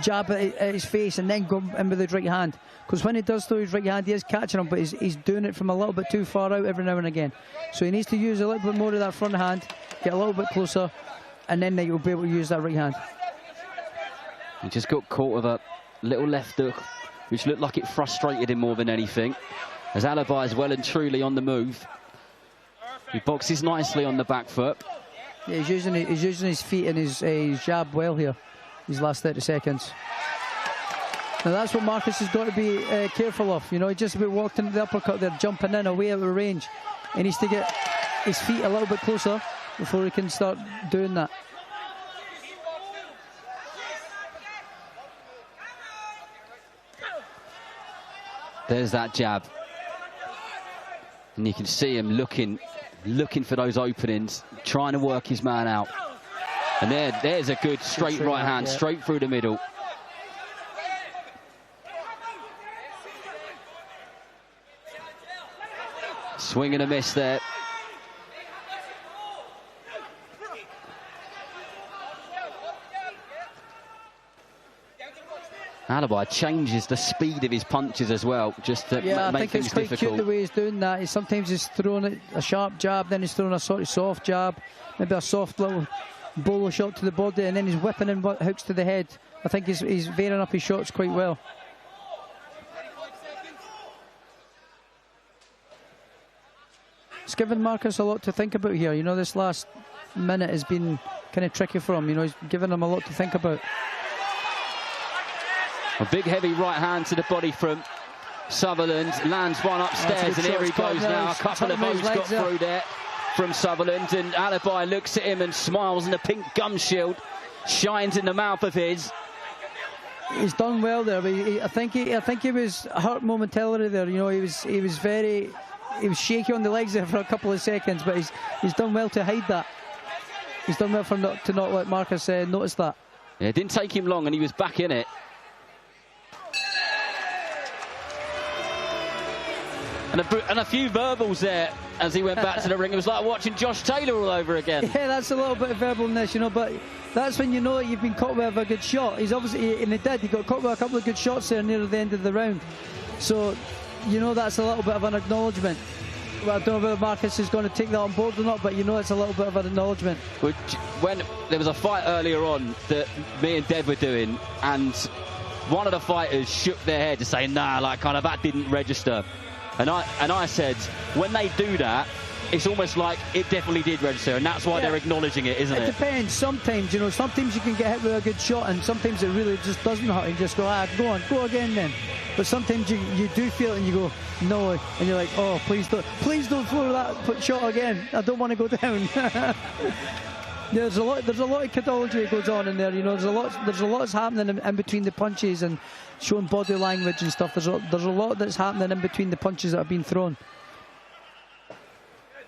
jab at his face, and then go in with his right hand. Because when he does throw his right hand, he is catching him, but he's doing it from a little bit too far out every now and again. So he needs to use a little bit more of that front hand, get a little bit closer, and then he'll be able to use that right hand. He just got caught with a little left hook, which looked like it frustrated him more than anything. As Alibi is well and truly on the move. He boxes nicely on the back foot. Yeah, he's using his feet and his jab well here, these last 30 seconds. Now that's what Marcus has got to be careful of. You know, he just about walked into the uppercut there, jumping in away out of range. He needs to get his feet a little bit closer before he can start doing that. There's that jab. And you can see him looking for those openings, trying to work his man out. And there's a good straight right hand, straight through the middle. Swing and a miss there. Alibi changes the speed of his punches as well, just to make things difficult. I think it's quite cute the way he's doing that. Sometimes he's throwing a sharp jab, then he's throwing a sort of soft jab, maybe a soft little bolo shot to the body, and then he's whipping in hooks to the head. I think he's varying up his shots quite well. It's given Marcus a lot to think about here. You know, this last minute has been kind of tricky for him. You know, he's given him a lot to think about. A big heavy right hand to the body from Sutherland, lands one upstairs, and here he goes now. A couple of those got through there from Sutherland, and Alibi looks at him and smiles, and the pink gum shield shines in the mouth of his. He's done well there, but I think he was hurt momentarily there. You know, he was shaky on the legs there for a couple of seconds, but he's done well to hide that. He's done well to not let Marcus notice that. Yeah, it didn't take him long, and he was back in it. And a few verbals there as he went back to the ring. It was like watching Josh Taylor all over again. Yeah, that's a little bit of verbalness, you know, but that's when you know that you've been caught with a good shot. He's obviously, and he got caught with a couple of good shots there near the end of the round. So, you know, that's a little bit of an acknowledgement. Well, I don't know whether Marcus is going to take that on board or not, but you know it's a little bit of an acknowledgement. When there was a fight earlier on that me and Dev were doing, and one of the fighters shook their head to say, nah, like kind of that didn't register. And I said, when they do that, it's almost like it definitely did register, and that's why they're acknowledging it, isn't it? It depends. Sometimes, you know, sometimes you can get hit with a good shot, and sometimes it really just doesn't hurt, and just go, go on, go again then. But sometimes you do feel it, and you go, no, and you're like, oh, please don't throw that shot again. I don't want to go down. There's a lot of cadolatry that goes on in there. You know, there's a lot that's happening in between the punches and showing body language and stuff. There's a lot that's happening in between the punches that have been thrown.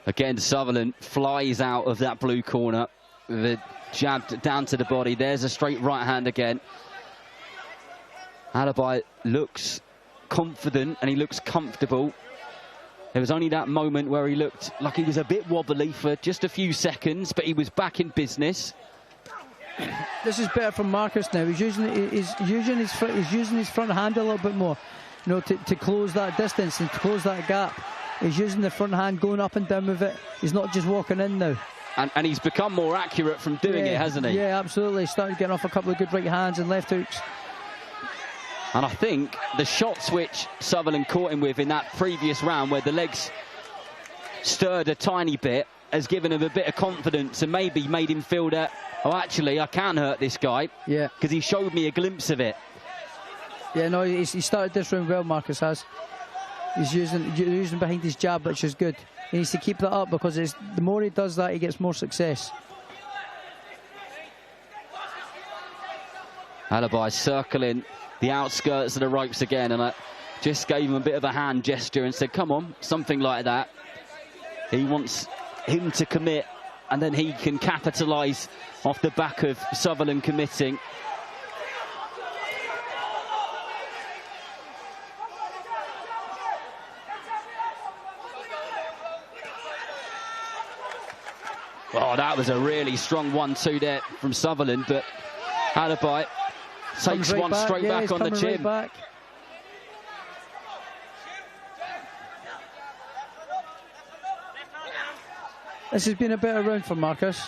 Again, Sutherland flies out of that blue corner with a jab down to the body. There's a straight right hand again. Alibi looks confident and he looks comfortable. There was only that moment where he looked like he was a bit wobbly for just a few seconds, but he was back in business. This is better from Marcus now. He's using his front hand a little bit more, you know, to close that distance and to close that gap. He's using the front hand, going up and down with it. He's not just walking in now. And he's become more accurate from doing it, hasn't he? Yeah, absolutely. He started getting off a couple of good right hands and left hooks. And I think the shots which Sutherland caught him with in that previous round, where the legs stirred a tiny bit, has given him a bit of confidence and maybe made him feel that, oh, actually, I can hurt this guy. Yeah. Because he showed me a glimpse of it. Yeah, no, he started this round well, Marcus has. He's using behind his jab, which is good. He needs to keep that up, because the more he does that, he gets more success. Alibi circling the outskirts of the ropes again, and I just gave him a bit of a hand gesture and said, come on, something like that. He wants him to commit, and then he can capitalise off the back of Sutherland committing. Oh, that was a really strong 1-2 there from Sutherland, but Alibi takes one straight back on the chin. Right back. This has been a better round for Marcus.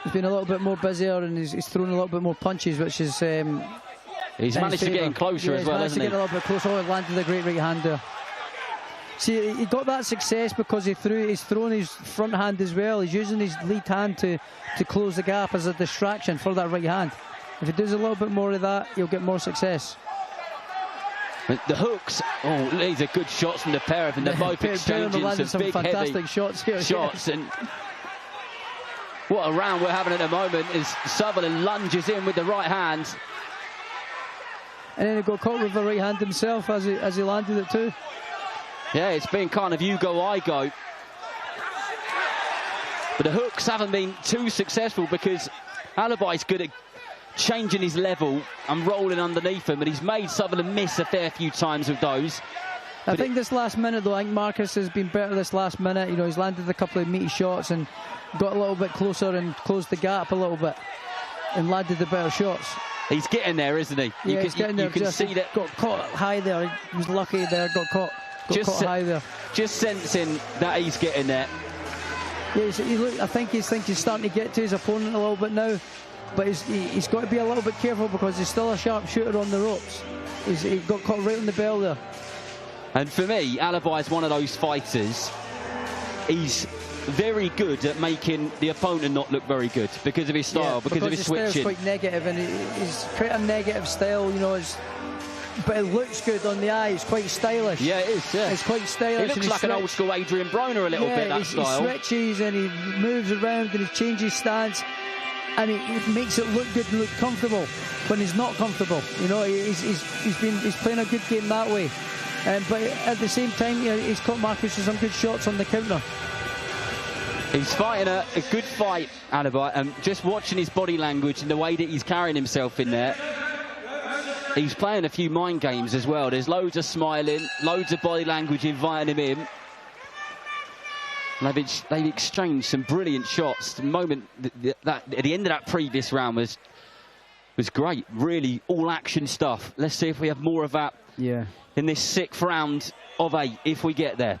He's been a little bit more busier, and he's thrown a little bit more punches, which is he's managed to get in closer as well, hasn't he? He's managed to get a little bit closer. Oh, he landed a great right hand there. See, he got that success because he's thrown his front hand as well. He's using his lead hand to close the gap as a distraction for that right hand. If he does a little bit more of that, he'll get more success. The hooks, oh, these are good shots from the pair of them. They're both exchanging some big, fantastic heavy shots here. Shots, and what a round we're having at the moment is Sutherland lunges in with the right hand. And then he got caught with the right hand himself as he landed it too. Yeah, it's been kind of you go, I go. But the hooks haven't been too successful because Alibi's good at changing his level and rolling underneath him, but he's made Sutherland miss a fair few times with those. I think this last minute, though, I think Marcus has been better this last minute. You know, he's landed a couple of meaty shots and got a little bit closer and closed the gap a little bit and landed the better shots. He's getting there, isn't he? Yeah, he's getting there. You can see that. Got caught high there. He was lucky there. Got caught high there. Just sensing that he's getting there. Yeah, I think he's starting to get to his opponent a little bit now. But he's got to be a little bit careful because he's still a sharp shooter on the ropes. He got caught right on the bell there. And for me, Alibi is one of those fighters. He's very good at making the opponent not look very good because of his style, because of his switching. His style's quite negative, and he's quite a negative style, you know. But it looks good on the eye. It's quite stylish. Yeah, it is. Yeah, it's quite stylish. He looks like an old school Adrian Broner a little bit. That style. He switches and he moves around and he changes stance. And it makes it look good and look comfortable when he's not comfortable. You know, he's playing a good game that way. But at the same time, you know, he's caught Marcus with some good shots on the counter. He's fighting a good fight, Alibi, and just watching his body language and the way that he's carrying himself in there, he's playing a few mind games as well. There's loads of smiling, loads of body language inviting him in. They've exchanged some brilliant shots. The moment that at the end of that previous round was great. Really all action stuff. Let's see if we have more of that in this 6th round of 8 if we get there.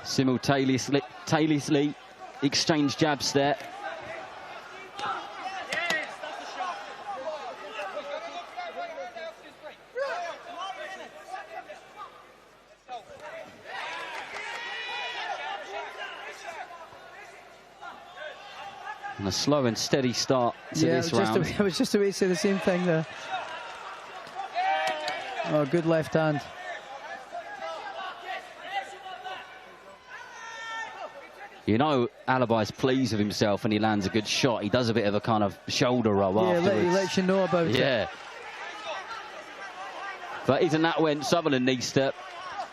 Simultaneously, exchange jabs there. And a slow and steady start to this round. I was just about to say the same thing there. Oh, good left hand. You know, Alibai's pleased with himself when he lands a good shot. He does a bit of a kind of shoulder roll afterwards. He lets you know about it. Yeah. But isn't that when Sutherland needs to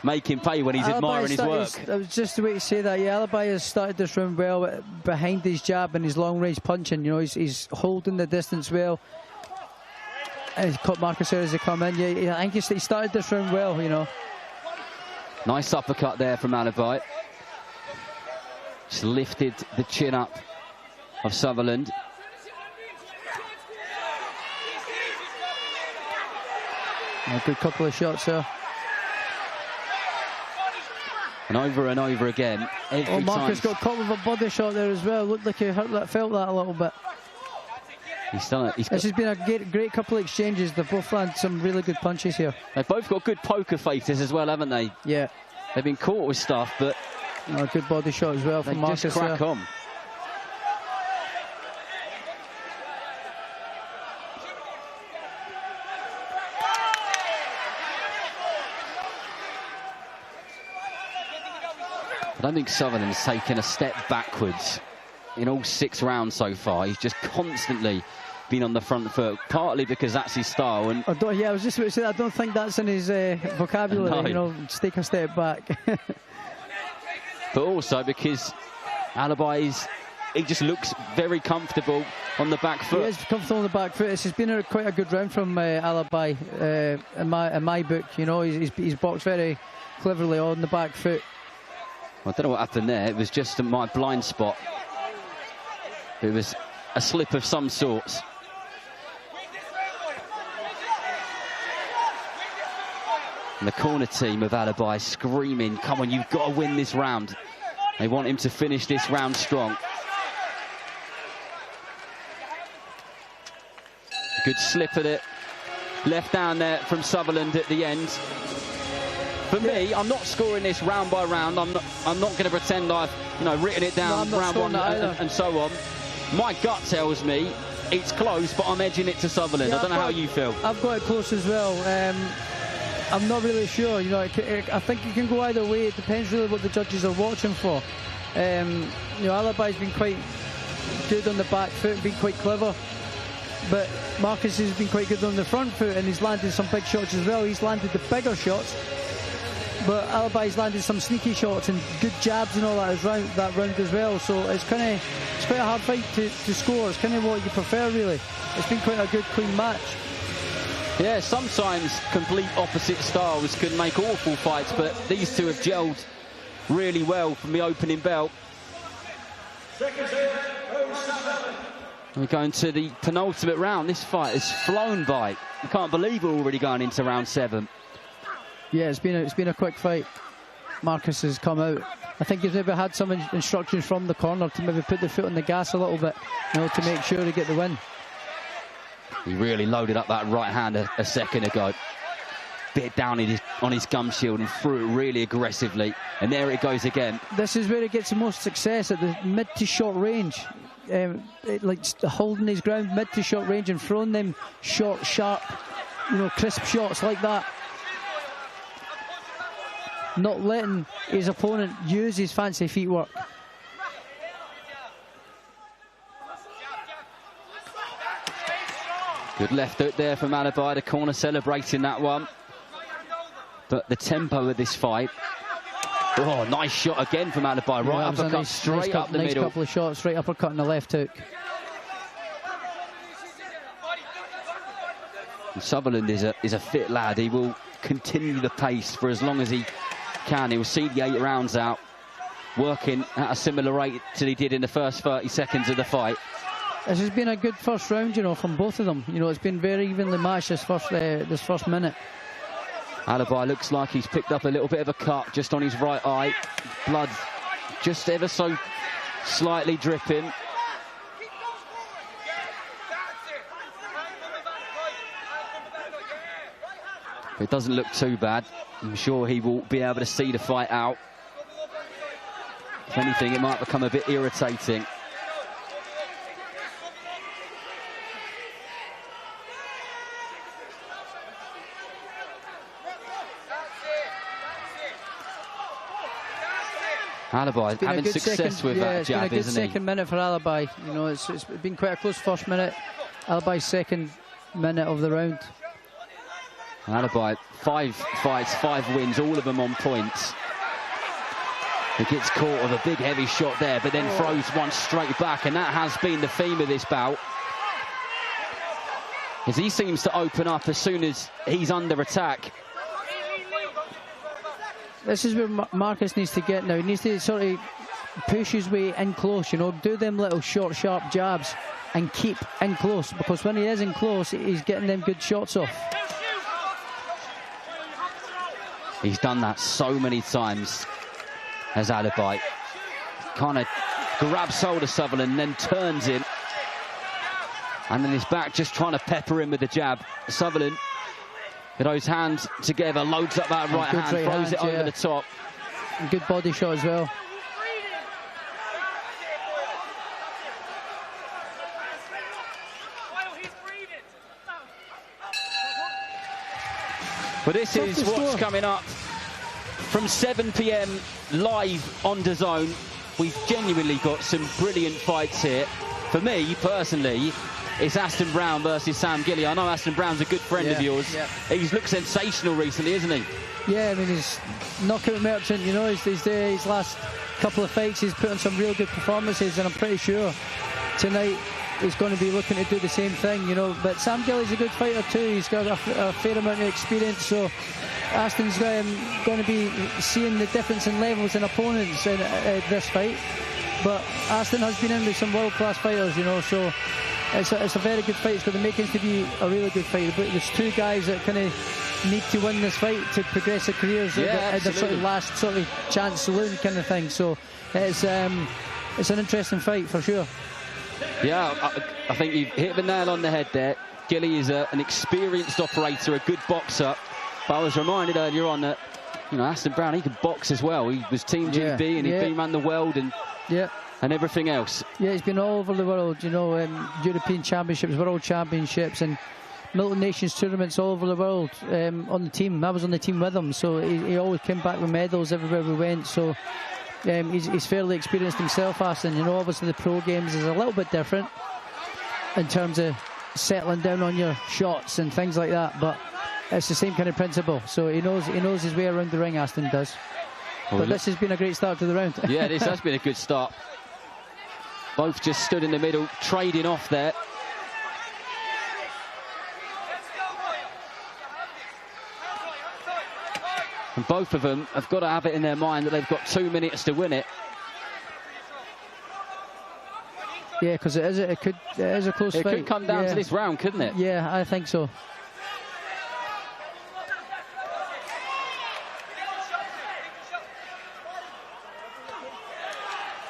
make him pay when he's admiring his work? I was just the way to say that. Yeah, Alibai has started this round well behind his jab and his long-range punching. You know, he's holding the distance well. And he's caught Marcus there as they come in. Yeah, I think he started this round well, you know. Nice uppercut there from Alibai. Just lifted the chin up of Sutherland. A good couple of shots there. And over again. Every Marcus time. got caught with a body shot there as well. Looked like he felt that a little bit. He's done it. This has been a great couple of exchanges. They've both landed some really good punches here. They've both got good poker faces as well, haven't they? Yeah. They've been caught with stuff, but a good body shot as well from Marcus. Just crack on. I don't think Sutherland's taken a step backwards in all 6 rounds so far. He's just constantly been on the front foot, partly because that's his style. And I was just about to say, I don't think that's in his vocabulary, no. You know, just take a step back. But also because Alibai he just looks very comfortable on the back foot. He is comfortable on the back foot. This has been quite a good round from Alibai in my book. You know, he's boxed very cleverly on the back foot. I don't know what happened there. It was just my blind spot. It was a slip of some sorts. And the corner team of Alibai screaming, come on, you've got to win this round. They want him to finish this round strong. Good slip at it. Left down there from Sutherland at the end. For me, I'm not scoring this round by round. I'm not going to pretend I've written it down round one and so on. My gut tells me it's close, but I'm edging it to Sutherland. I don't know how you feel. I've got it close as well. I'm not really sure. You know, I think it can go either way. It depends really what the judges are watching for. Alibai's been quite good on the back foot, been quite clever. But Marcus has been quite good on the front foot, and he's landed some big shots as well. He's landed the bigger shots. But Alibai's landed some sneaky shots and good jabs and all that round as well. So it's quite a hard fight to score. It's kind of what you prefer, really. It's been quite a good, clean match. Yeah, sometimes complete opposite styles can make awful fights, but these two have gelled really well from the opening bell. We're going to the penultimate round. This fight has flown by. You can't believe we're already going into round 7. Yeah, it's been a quick fight. Marcus has come out. I think he's maybe had some instructions from the corner to maybe put the foot on the gas a little bit, to make sure to get the win. He really loaded up that right hand a second ago. Bit down on his gum shield and threw it really aggressively. And there it goes again. This is where he gets the most success, at the mid to short range. Like holding his ground mid to short range and throwing them short, sharp, crisp shots like that. Not letting his opponent use his fancy feet work. Good left hook there from Alibai, the corner celebrating that one. But the tempo of this fight. Oh, nice shot again from Alibai. Right uppercut straight up the middle. Nice couple of shots, right uppercut and the left hook. And Sutherland is a fit lad. He will continue the pace for as long as he can. He will see the 8 rounds out, working at a similar rate to he did in the first 30 seconds of the fight. This has been a good first round, from both of them. It's been very evenly matched this first minute. Alibai looks like he's picked up a little bit of a cut just on his right eye. Blood just ever so slightly dripping. It doesn't look too bad. I'm sure he will be able to see the fight out. If anything, it might become a bit irritating. Alibi having success with that jab, isn't he? It's been a good second minute for Alibi. You know, it's been quite a close first minute. Alibi's second minute of the round. Alibi, 5 fights, 5 wins, all of them on points. He gets caught with a big heavy shot there, but then throws one straight back, and that has been the theme of this bout. As he seems to open up as soon as he's under attack. This is where Marcus needs to get now. He needs to sort of push his way in close, you know, do them little short, sharp jabs and keep in close, because when he is in close, he's getting them good shots off. He's done that so many times as Alibi. Kind of grabs hold of Sutherland and then turns him. And then he's back just trying to pepper him with the jab. Sutherland, with those hands together, loads up that right hand, throws it over the top. And good body shot as well. But this is what's coming up from 7 p.m. live on DAZN. We've genuinely got some brilliant fights here. For me, personally, it's Aston Brown versus Sam Gilly. I know Aston Brown's a good friend of yours. Yeah. He's looked sensational recently, isn't he? Yeah, I mean, he's knockout merchant, you know, his last couple of fights, he's put on some real good performances, and I'm pretty sure tonight he's going to be looking to do the same thing, you know. But Sam Gilly's a good fighter too. He's got a fair amount of experience, so Aston's going to be seeing the difference in levels and opponents in this fight. But Aston has been in with some world-class fighters, you know, so it's a very good fight. It's got the makings to be a really good fight. But there's 2 guys that kind of need to win this fight to progress their careers at the sort of last sort of chance saloon kind of thing. So it's an interesting fight for sure. Yeah, I think you've hit the nail on the head there. Gilly is an experienced operator, a good boxer. But I was reminded earlier on that, you know, Aston Brown, he could box as well. He was Team GB and he'd been around the world and everything else. Yeah, he's been all over the world, you know, European Championships, World Championships and Milton Nations tournaments all over the world on the team. I was on the team with him, so he always came back with medals everywhere we went. So he's fairly experienced himself, Aston. You know, obviously the pro games is a little bit different in terms of settling down on your shots and things like that, but it's the same kind of principle. So he knows his way around the ring, Aston does. But this has been a great start to the round. Yeah, this has been a good start. Both just stood in the middle, trading off there. And both of them have got to have it in their mind that they've got 2 minutes to win it. Yeah, because it is a close fight. It could come down to this round, couldn't it? Yeah, I think so.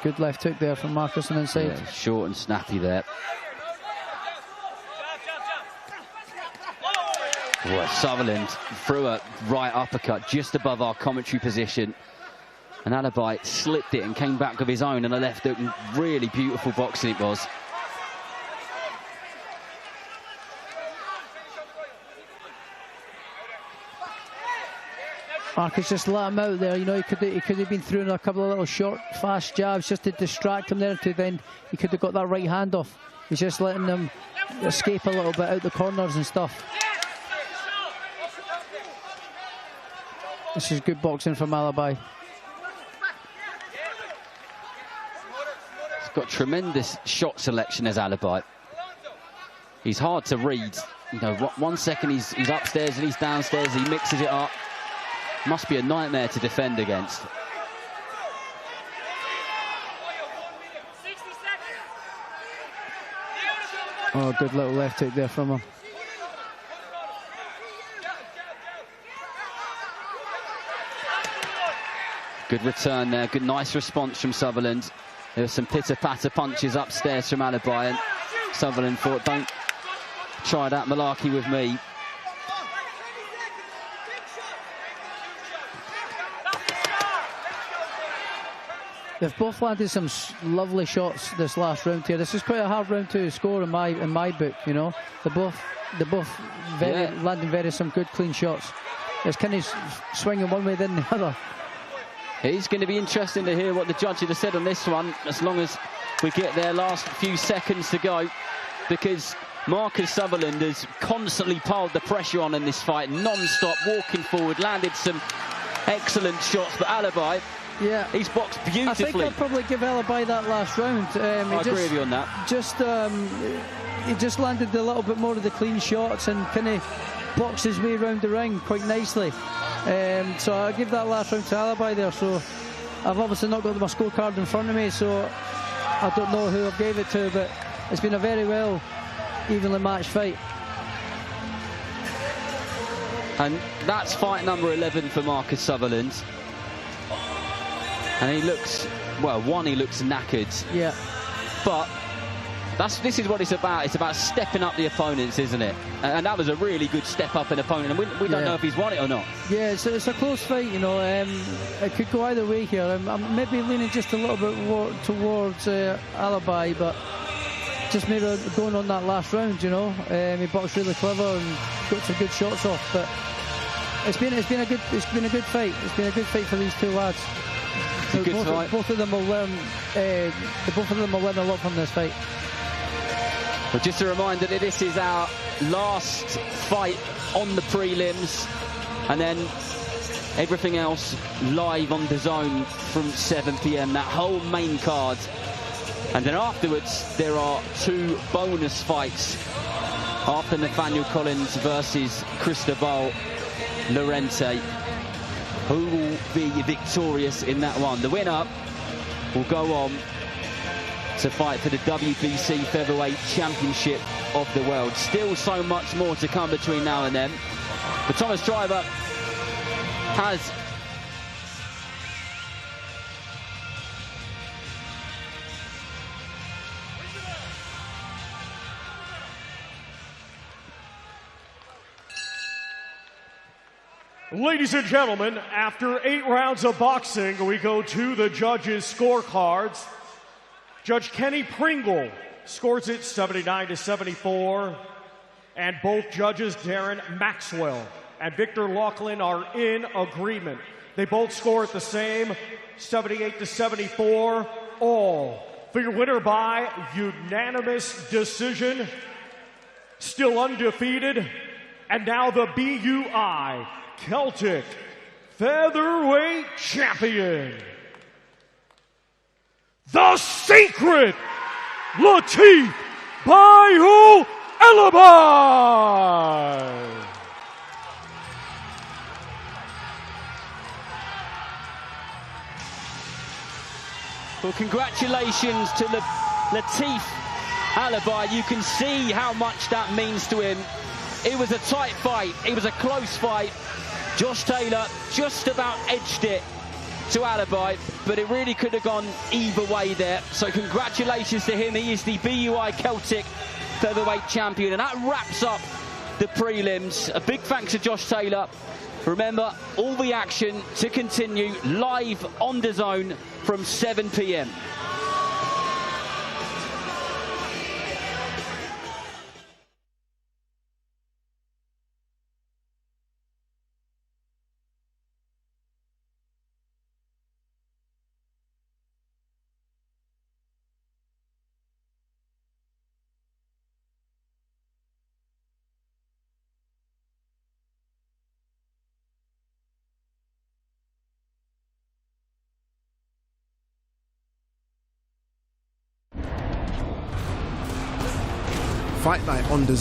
Good left hook there from Marcus on the inside. Yeah, short and snappy there. Oh, Sutherland threw a right uppercut just above our commentary position. And Alibi slipped it and came back with his own and a left hook. Really beautiful boxing it was. Marcus just let him out there, you know. He could have been throwing a couple of little short, fast jabs just to distract him there. Then he could have got that right hand off. He's just letting them escape a little bit out the corners and stuff. This is good boxing from Alibi. He's got tremendous shot selection as Alibi. He's hard to read. You know, 1 second he's upstairs and he's downstairs. He mixes it up. Must be a nightmare to defend against. Oh, good little left hook there from him. Good return there. Good, nice response from Sutherland. There were some pitter-patter punches upstairs from Alibi, and Sutherland thought, don't try that malarkey with me. They've both landed some lovely shots this last round here. This is quite a hard round to score in my book, you know. They're both landing some good clean shots. It's kind of swinging one way then the other. It's going to be interesting to hear what the judges have said on this one, as long as we get their last few seconds to go, because Marcus Sutherland has constantly piled the pressure on in this fight, non-stop, walking forward, landed some excellent shots, but Alibi, yeah, he's boxed beautifully. I think I'd probably give Alibi that last round. I agree with you on that. He just landed a little bit more of the clean shots and kind of boxed his way around the ring quite nicely. So I give that last round to Alibi there. So I've obviously not got my scorecard in front of me, so I don't know who I gave it to, but it's been a very well evenly matched fight. And that's fight number 11 for Marcus Sutherland. And he looks, well, he looks knackered. Yeah. But this is what it's about. It's about stepping up the opponents, isn't it? And that was a really good step up an opponent. And we don't know if he's won it or not. Yeah, it's a close fight, you know. It could go either way here. I'm maybe leaning just a little bit more towards Alibi, but just maybe going on that last round, you know. He boxed really clever and got some good shots off. But it's been a good fight. It's been a good fight for these two lads. Both of them will learn. Both of them will learn a lot from this fight. But just a reminder that this is our last fight on the prelims, and then everything else live on DAZN from 7 p.m. That whole main card, and then afterwards there are 2 bonus fights after Nathaniel Collins versus Cristobal Lorente. Who will be victorious in that one? The winner will go on to fight for the WBC Featherweight Championship of the World. Still so much more to come between now and then. But Thomas Driver has Ladies and gentlemen, after 8 rounds of boxing, we go to the judges' scorecards. Judge Kenny Pringle scores it 79-74, and both judges, Darren Maxwell and Victor Laughlin, are in agreement. They both score it the same, 78-74, all for your winner by unanimous decision, still undefeated, and now the BUI Celtic Featherweight Champion, the Secret Latif Bayou Alibi. Well, congratulations to Latif Alibi. You can see how much that means to him. It was a tight fight. It was a close fight. Josh Taylor just about edged it to Alibi, but it really could have gone either way there. So congratulations to him. He is the BUI Celtic Featherweight Champion, and that wraps up the prelims. A big thanks to Josh Taylor. Remember, all the action to continue live on DAZN from 7 p.m. Fight Night on DAZN.